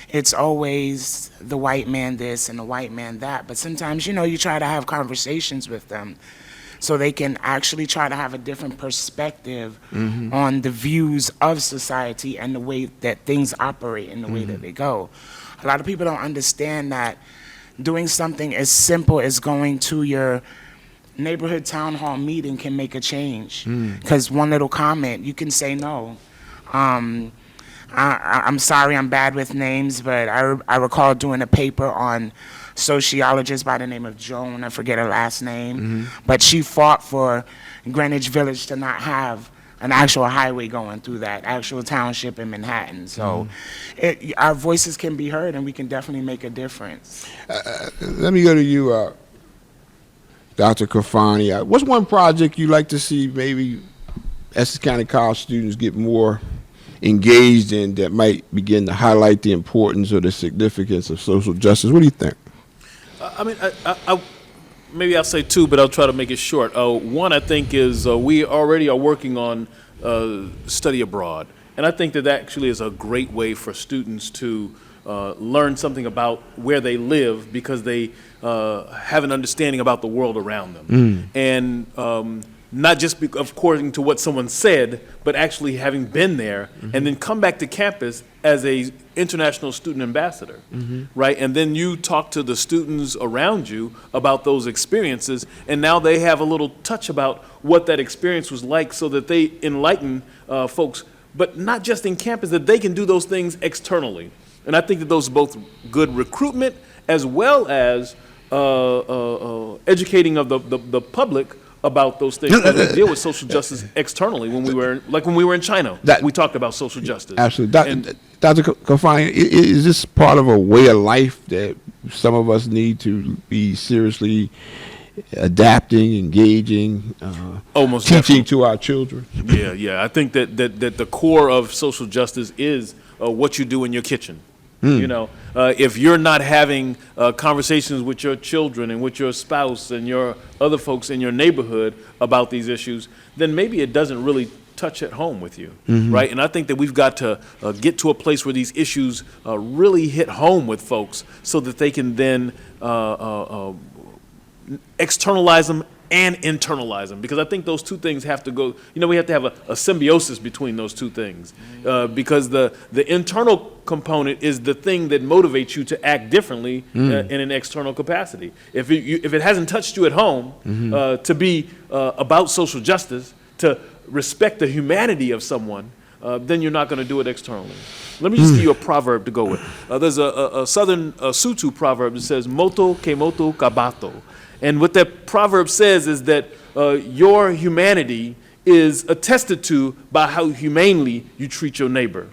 it's always the white man this and the white man that. But sometimes, you try to have conversations with them so they can actually try to have a different perspective on the views of society and the way that things operate and the way that they go. A lot of people don't understand that doing something as simple as going to your neighborhood town hall meeting can make a change. Because one little comment, you can say no. I'm sorry, I'm bad with names, but I recall doing a paper on sociologist by the name of Joan, I forget her last name, but she fought for Greenwich Village to not have an actual highway going through that actual township in Manhattan. So our voices can be heard and we can definitely make a difference. Let me go to you, Dr. Kafani. What's one project you'd like to see maybe Essex County College students get more engaged in that might begin to highlight the importance or the significance of social justice? What do you think? Maybe I'll say two, but I'll try to make it short. One, I think, is we already are working on study abroad. And I think that actually is a great way for students to learn something about where they live because they have an understanding about the world around them. And not just according to what someone said, but actually having been there, and then come back to campus as a international student ambassador, right? And then you talk to the students around you about those experiences, and now they have a little touch about what that experience was like, so that they enlighten folks, but not just in campus, that they can do those things externally. And I think that those are both good recruitment as well as educating of the public about those things as we deal with social justice externally. When we were in China, we talked about social justice. Absolutely. Dr. Kafani, is this part of a way of life that some of us need to be seriously adapting, engaging, Almost teaching definitely. to our children? Yeah. I think that the core of social justice is what you do in your kitchen. You know, if you're not having conversations with your children and with your spouse and your other folks in your neighborhood about these issues, then maybe it doesn't really touch at home with you, right? And I think that we've got to get to a place where these issues really hit home with folks, so that they can then externalize them and internalize them, because I think those two things have to go, we have to have a symbiosis between those two things, because the internal component is the thing that motivates you to act differently in an external capacity. If it hasn't touched you at home, to be about social justice, to respect the humanity of someone, then you're not going to do it externally. Let me just give you a proverb to go with. There's a southern Sutu proverb that says, "Moto ke moto kabato." And what that proverb says is that your humanity is attested to by how humanely you treat your neighbor.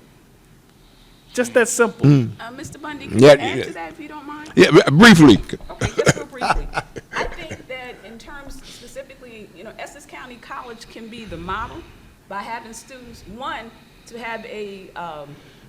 Just that simple. Mr. Bundy, can you add to that if you don't mind? Yeah, briefly. Okay, just real briefly. I think that in terms specifically, Essex County College can be the model by having students, one, to have a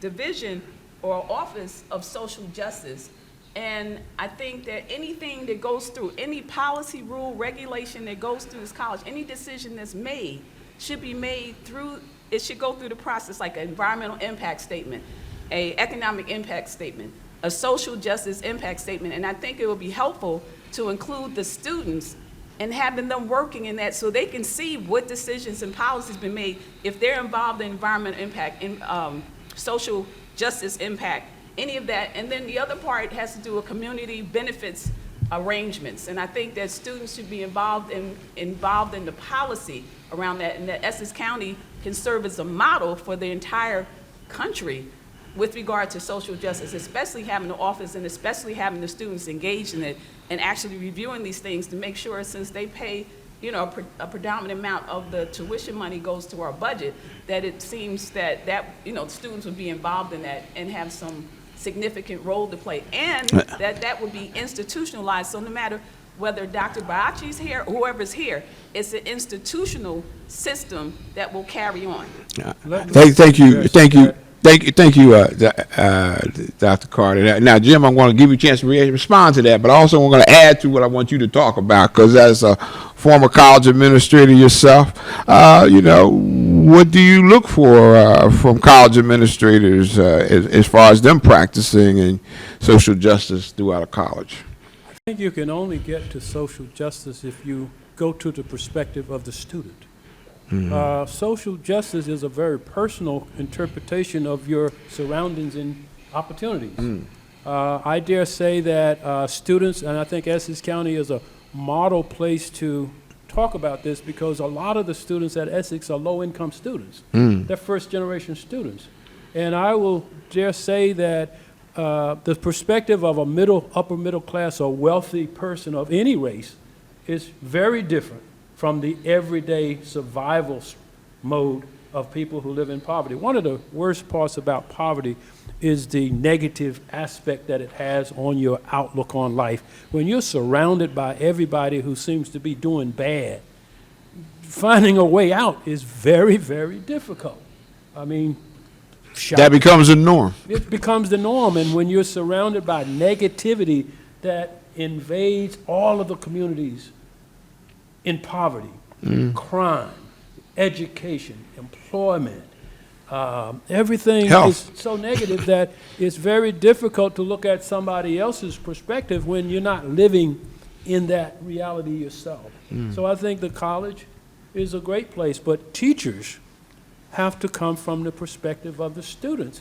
division or office of social justice. And I think that anything that goes through, any policy, rule, regulation that goes through this college, any decision that's made should be made through, it should go through the process, like an environmental impact statement, a economic impact statement, a social justice impact statement. And I think it would be helpful to include the students and having them working in that, so they can see what decisions and policies been made if they're involved in environmental impact, in social justice impact, any of that. And then the other part has to do with community benefits arrangements. And I think that students should be involved in the policy around that, and that Essex County can serve as a model for the entire country with regard to social justice, especially having the office and especially having the students engaged in it and actually reviewing these things to make sure, since they pay a predominant amount of the tuition money goes to our budget, that it seems that students would be involved in that and have some significant role to play, and that would be institutionalized. So no matter whether Dr. Boakye's here or whoever's here, it's an institutional system that will carry on. Thank you, Dr. Carter. Now, Jim, I'm going to give you a chance to respond to that, but also I'm going to add to what I want you to talk about, because as a former college administrator yourself, what do you look for from college administrators as far as them practicing in social justice throughout a college? I think you can only get to social justice if you go to the perspective of the student. Social justice is a very personal interpretation of your surroundings and opportunities. I dare say that students, and I think Essex County is a model place to talk about this, because a lot of the students at Essex are low-income students. They're first-generation students. And I will dare say that the perspective of a upper middle class or wealthy person of any race is very different from the everyday survival mode of people who live in poverty. One of the worst parts about poverty is the negative aspect that it has on your outlook on life. When you're surrounded by everybody who seems to be doing bad, finding a way out is very, very difficult. I mean, that becomes the norm. It becomes the norm, and when you're surrounded by negativity that invades all of the communities in poverty, crime, education, employment, everything is so negative that it's very difficult to look at somebody else's perspective when you're not living in that reality yourself. So I think the college is a great place, but teachers have to come from the perspective of the students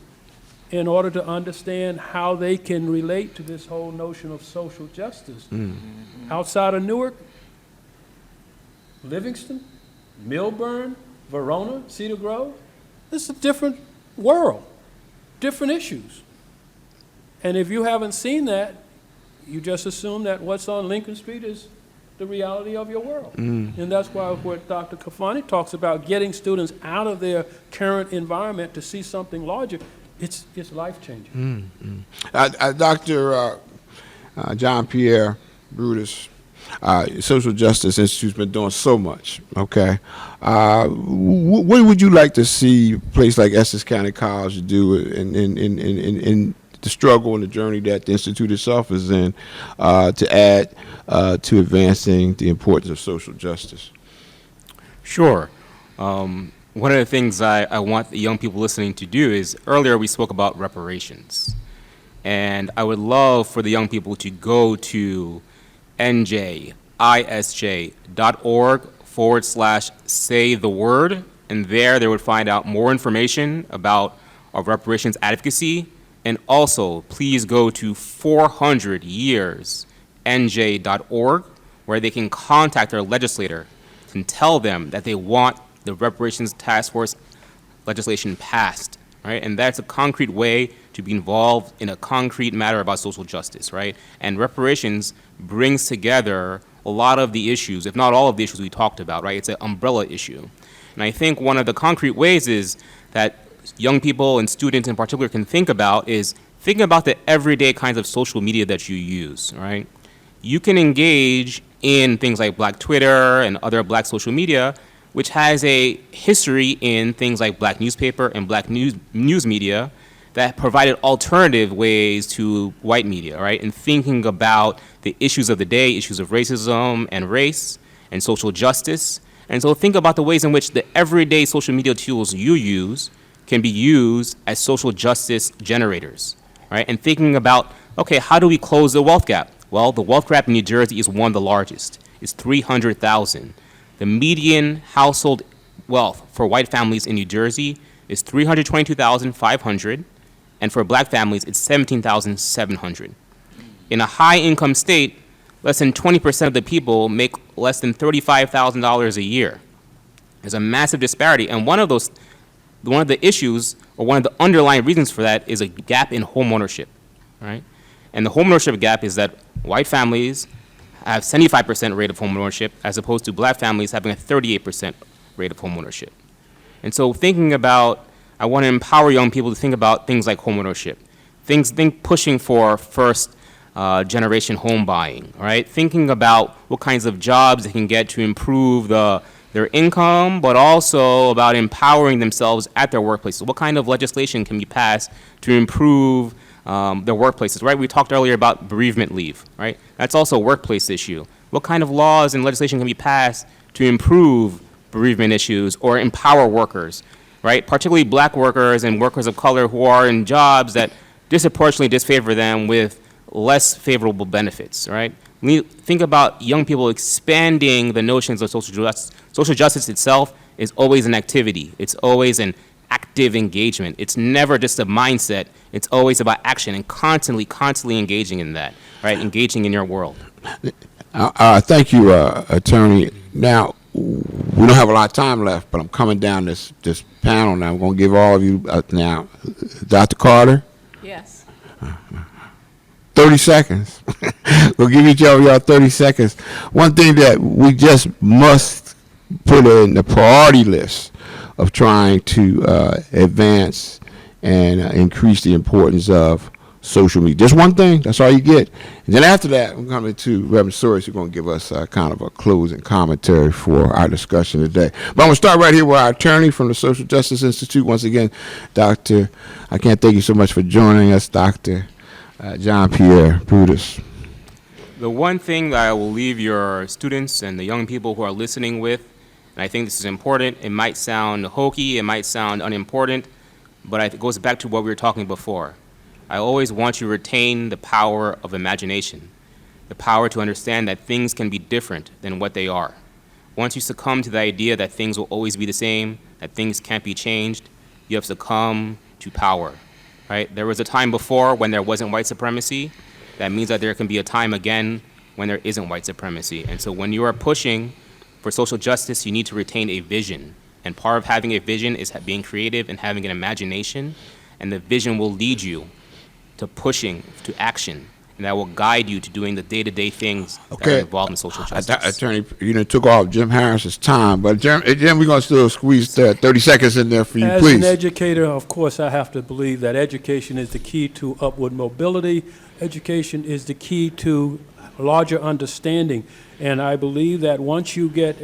in order to understand how they can relate to this whole notion of social justice. Outside of Newark, Livingston, Milburn, Verona, Cedar Grove, it's a different world, different issues. And if you haven't seen that, you just assume that what's on Lincoln Street is the reality of your world. And that's why what Dr. Kafani talks about, getting students out of their current environment to see something larger, it's life-changing. Dr. John Pierre Brutus, Social Justice Institute's been doing so much, okay? What would you like to see a place like Essex County College do in the struggle and the journey that the Institute itself is in to add to advancing the importance of social justice? Sure. One of the things I want the young people listening to do is, earlier we spoke about reparations. And I would love for the young people to go to njisj.org/say-the-word, and there they would find out more information about our reparations advocacy. And also, please go to 400yearsnj.org, where they can contact their legislator and tell them that they want the Reparations Task Force legislation passed, right? And that's a concrete way to be involved in a concrete matter about social justice, right? And reparations brings together a lot of the issues, if not all of the issues we talked about, right? It's an umbrella issue. And I think one of the concrete ways is that young people and students in particular can think about is thinking about the everyday kinds of social media that you use, right? You can engage in things like Black Twitter and other Black social media, which has a history in things like Black newspaper and Black news media that provided alternative ways to white media, right? And thinking about the issues of the day, issues of racism and race and social justice. And so think about the ways in which the everyday social media tools you use can be used as social justice generators, right? And thinking about, okay, how do we close the wealth gap? Well, the wealth gap in New Jersey is one of the largest. It's 300,000. The median household wealth for white families in New Jersey is 322,500, and for Black families, it's 17,700. In a high-income state, less than 20% of the people make less than $35,000 a year. There's a massive disparity, and one of the issues, or one of the underlying reasons for that, is a gap in home ownership, right? And the home ownership gap is that white families have 75% rate of home ownership, as opposed to Black families having a 38% rate of home ownership. And so thinking about, I want to empower young people to think about things like home ownership, think pushing for first generation home buying, right? Thinking about what kinds of jobs they can get to improve their income, but also about empowering themselves at their workplaces. What kind of legislation can be passed to improve their workplaces, right? We talked earlier about bereavement leave, right? That's also a workplace issue. What kind of laws and legislation can be passed to improve bereavement issues or empower workers, right? Particularly Black workers and workers of color who are in jobs that disproportionately disfavor them with less favorable benefits, right? Think about young people expanding the notions of social justice. Social justice itself is always an activity. It's always an active engagement. It's never just a mindset. It's always about action and constantly engaging in that, right? Engaging in your world. Thank you, Attorney. Now, we don't have a lot of time left, but I'm coming down this panel now. I'm going to give all of you now. Dr. Carter? Yes. 30 seconds. We'll give each of y'all 30 seconds. One thing that we just must put in the priority list of trying to advance and increase the importance of social media. Just one thing, that's all you get. And then after that, we're coming to Reverend Soaries, who's going to give us kind of a closing commentary for our discussion today. But I'm going to start right here with our attorney from the Social Justice Institute. Once again, Dr. I can't thank you so much for joining us, Dr. John Pierre Brutus. The one thing that I will leave your students and the young people who are listening with, and I think this is important, it might sound hokey, it might sound unimportant, but it goes back to what we were talking before. I always want you to retain the power of imagination, the power to understand that things can be different than what they are. Once you succumb to the idea that things will always be the same, that things can't be changed, you have succumbed to power, right? There was a time before when there wasn't white supremacy. That means that there can be a time again when there isn't white supremacy. And so when you are pushing for social justice, you need to retain a vision. And part of having a vision is being creative and having an imagination. And the vision will lead you to pushing, to action. And that will guide you to doing the day-to-day things that are involved in social justice. Attorney, you took off Jim Harris's time, but Jim, we're going to still squeeze 30 seconds in there for you, please. As an educator, of course, I have to believe that education is the key to upward mobility. Education is the key to larger understanding. And I believe that once you get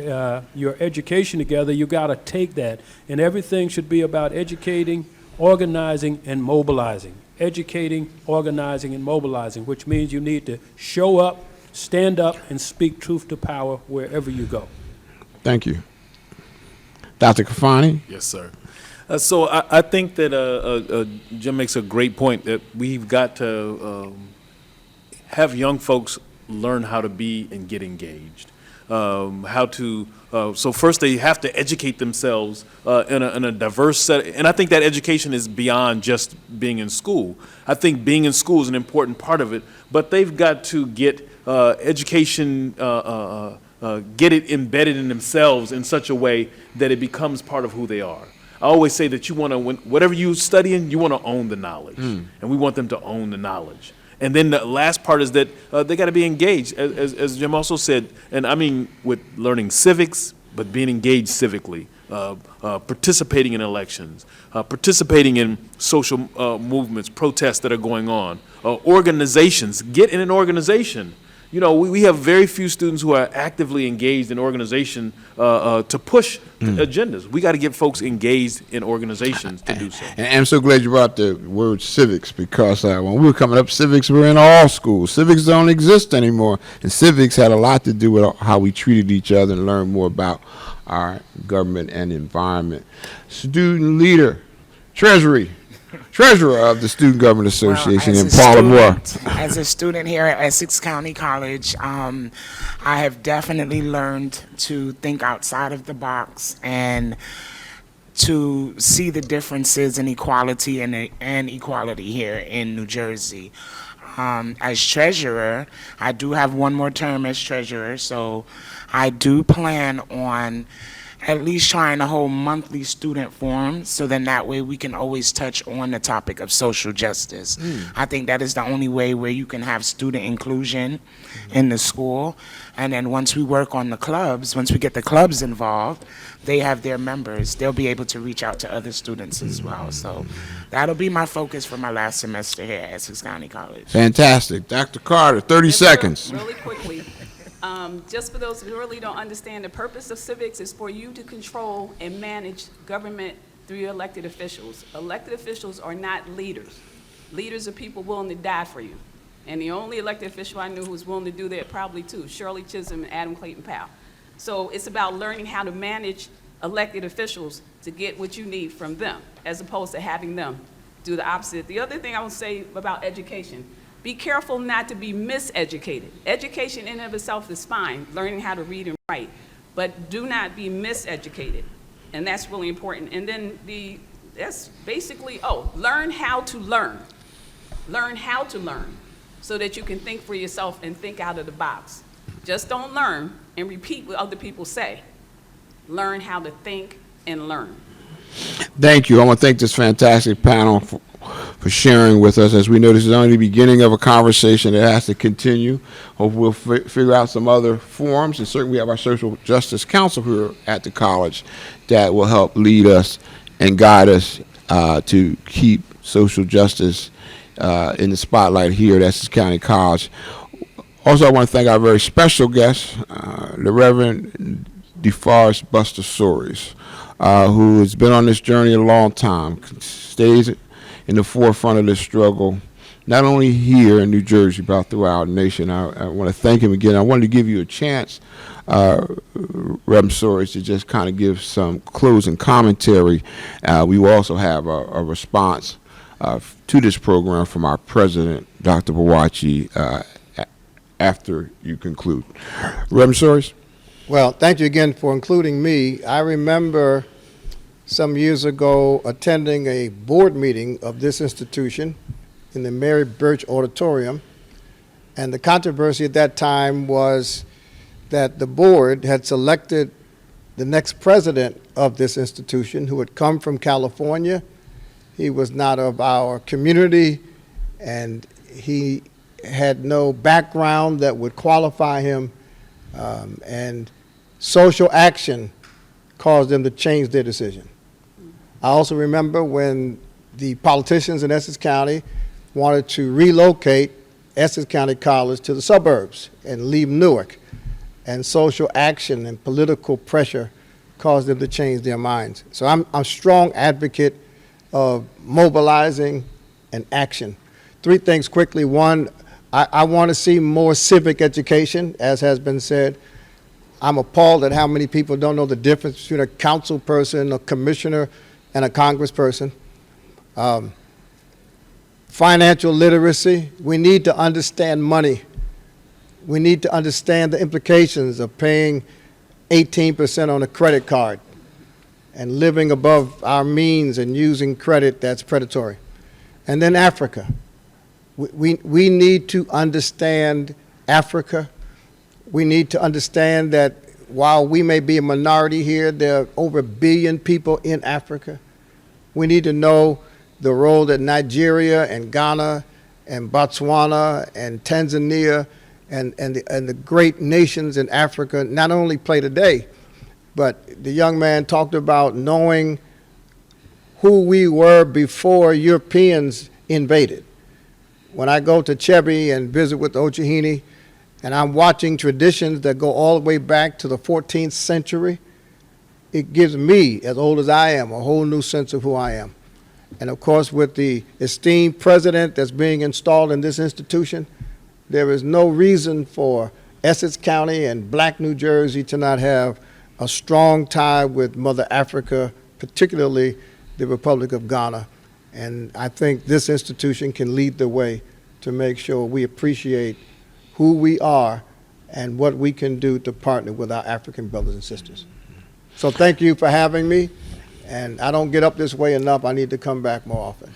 your education together, you got to take that. And everything should be about educating, organizing, and mobilizing. Educating, organizing, and mobilizing, which means you need to show up, stand up, and speak truth to power wherever you go. Thank you. Dr. Kafani? Yes, sir. So I think that Jim makes a great point that we've got to have young folks learn how to be and get engaged. So first they have to educate themselves in a diverse set, and I think that education is beyond just being in school. I think being in school is an important part of it, but they've got to get education, get it embedded in themselves in such a way that it becomes part of who they are. I always say that you want to, whatever you're studying, you want to own the knowledge, and we want them to own the knowledge. And then the last part is that they got to be engaged, as Jim also said, and I mean with learning civics, but being engaged civically, participating in elections, participating in social movements, protests that are going on, organizations. Get in an organization. We have very few students who are actively engaged in organization to push agendas. We got to get folks engaged in organizations to do so. And I'm so glad you brought the word civics, because when we were coming up, civics were in all schools. Civics don't exist anymore, and civics had a lot to do with how we treated each other and learned more about our government and environment. Student leader, treasurer of the Student Government Association in Baltimore. As a student here at Essex County College, I have definitely learned to think outside of the box and to see the differences in equality and equality here in New Jersey. As treasurer, I do have one more term as treasurer, so I do plan on at least trying to hold monthly student forums, so then that way we can always touch on the topic of social justice. I think that is the only way where you can have student inclusion in the school. And then once we work on the clubs, once we get the clubs involved, they have their members. They'll be able to reach out to other students as well. So that'll be my focus for my last semester here at Essex County College. Fantastic. Dr. Carter, 30 seconds. Really quickly. Just for those who really don't understand, the purpose of civics is for you to control and manage government through your elected officials. Elected officials are not leaders. Leaders are people willing to die for you. And the only elected official I knew who was willing to do that, probably two, Shirley Chisholm and Adam Clayton Powell. So it's about learning how to manage elected officials to get what you need from them, as opposed to having them do the opposite. The other thing I will say about education, be careful not to be miseducated. Education in and of itself is fine, learning how to read and write, but do not be miseducated. And that's really important. And then that's basically, learn how to learn. Learn how to learn so that you can think for yourself and think out of the box. Just don't learn and repeat what other people say. Learn how to think and learn. Thank you. I want to thank this fantastic panel for sharing with us. As we know, this is only the beginning of a conversation that has to continue. Hope we'll figure out some other forums, and certainly we have our Social Justice Council here at the college that will help lead us and guide us to keep social justice in the spotlight here at Essex County College. Also, I want to thank our very special guest, the Reverend DeForest Buster Soaries, who has been on this journey a long time, stays in the forefront of this struggle, not only here in New Jersey, but throughout the nation. I want to thank him again. I wanted to give you a chance, Reverend Soaries, to just kind of give some closing commentary. We will also have a response to this program from our president, Dr. Boakye, after you conclude. Reverend Soaries? Well, thank you again for including me. I remember some years ago attending a board meeting of this institution in the Mary Birch Auditorium, and the controversy at that time was that the board had selected the next president of this institution, who had come from California. He was not of our community, and he had no background that would qualify him, and social action caused them to change their decision. I also remember when the politicians in Essex County wanted to relocate Essex County College to the suburbs and leave Newark, and social action and political pressure caused them to change their minds. So I'm a strong advocate of mobilizing and action. Three things quickly. One, I want to see more civic education, as has been said. I'm appalled at how many people don't know the difference between a council person, a commissioner, and a congressperson. Financial literacy. We need to understand money. We need to understand the implications of paying 18% on a credit card and living above our means and using credit that's predatory. And then Africa. We need to understand Africa. We need to understand that while we may be a minority here, there are over 1 billion people in Africa. We need to know the role that Nigeria and Ghana and Botswana and Tanzania and the great nations in Africa not only play today, but the young man talked about knowing who we were before Europeans invaded. When I go to Chebby and visit with the Ochehini, and I'm watching traditions that go all the way back to the 14th century, it gives me, as old as I am, a whole new sense of who I am. And of course, with the esteemed president that's being installed in this institution, there is no reason for Essex County and Black New Jersey to not have a strong tie with Mother Africa, particularly the Republic of Ghana. And I think this institution can lead the way to make sure we appreciate who we are and what we can do to partner with our African brothers and sisters. So thank you for having me. And I don't get up this way enough. I need to come back more often.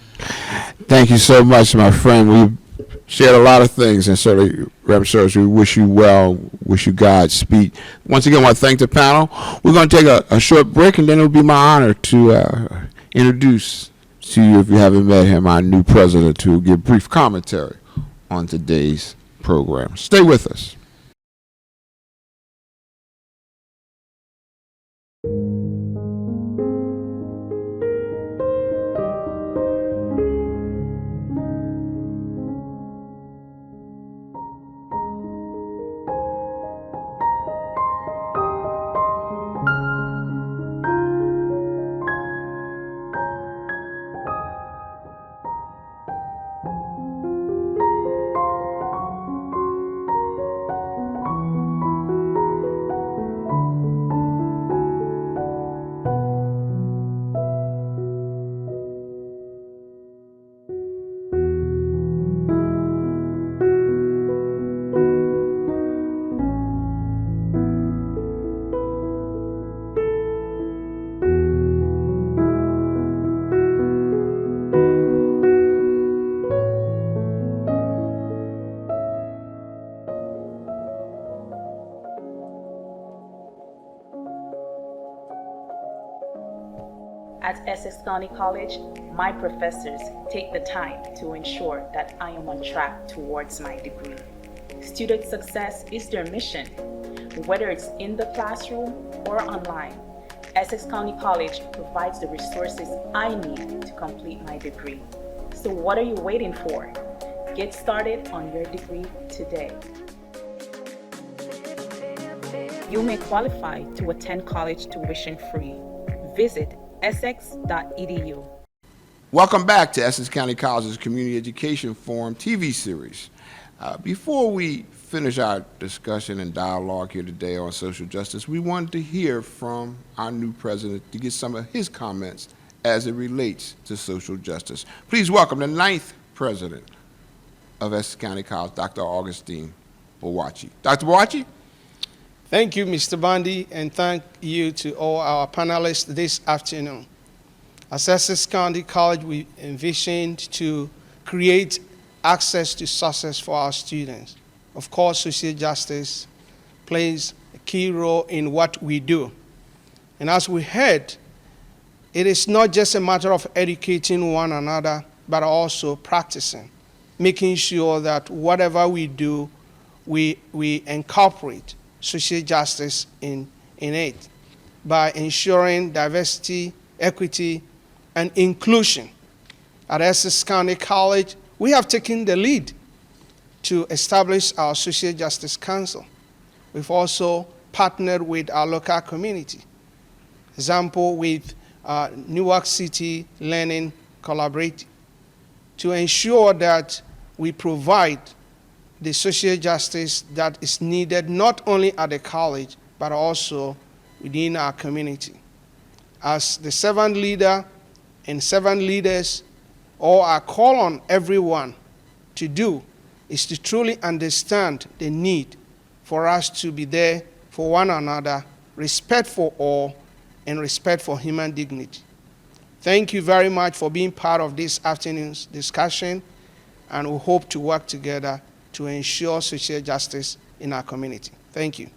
Thank you so much, my friend. We've shared a lot of things, and certainly, Reverend Soaries, we wish you well, wish you Godspeed. Once again, I want to thank the panel. We're going to take a short break, and then it'll be my honor to introduce to you, if you haven't met him, our new president, to give brief commentary on today's program. Stay with us. At Essex County College, my professors take the time to ensure that I am on track towards my degree. Student success is their mission, whether it's in the classroom or online. Essex County College provides the resources I need to complete my degree. So what are you waiting for? Get started on your degree today. You may qualify to attend college tuition free. Visit essex.edu. Welcome back to Essex County College's Community Education Forum TV series. Before we finish our discussion and dialogue here today on social justice, we wanted to hear from our new president to get some of his comments as it relates to social justice. Please welcome the 9th president of Essex County College, Dr. Augustine Boakye. Dr. Boakye? Thank you, Mr. Bundy, and thank you to all our panelists this afternoon. As Essex County College, we envisioned to create access to success for our students. Of course, social justice plays a key role in what we do. And as we heard, it is not just a matter of educating one another, but also practicing, making sure that whatever we do, we incorporate social justice in it by ensuring diversity, equity, and inclusion. At Essex County College, we have taken the lead to establish our Social Justice Council. We've also partnered with our local community. Example, with Newark City Learning Collaborative, to ensure that we provide the social justice that is needed not only at the college, but also within our community. As the servant leader and servant leaders, all I call on everyone to do is to truly understand the need for us to be there for one another, respect for all, and respect for human dignity. Thank you very much for being part of this afternoon's discussion, and we hope to work together to ensure social justice in our community. Thank you.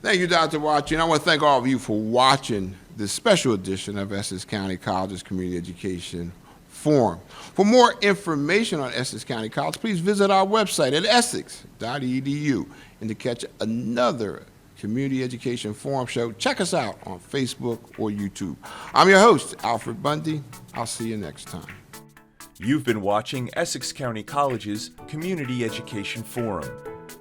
Thank you, Dr. Boakye. And I want to thank all of you for watching this special edition of Essex County College's Community Education Forum. For more information on Essex County College, please visit our website at essex.edu. And to catch another Community Education Forum show, check us out on Facebook or YouTube. I'm your host, Alfred Bundy. I'll see you next time. You've been watching Essex County College's Community Education Forum.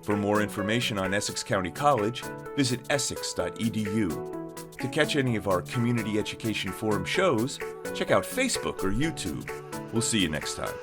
For more information on Essex County College, visit essex.edu. To catch any of our Community Education Forum shows, check out Facebook or YouTube. We'll see you next time.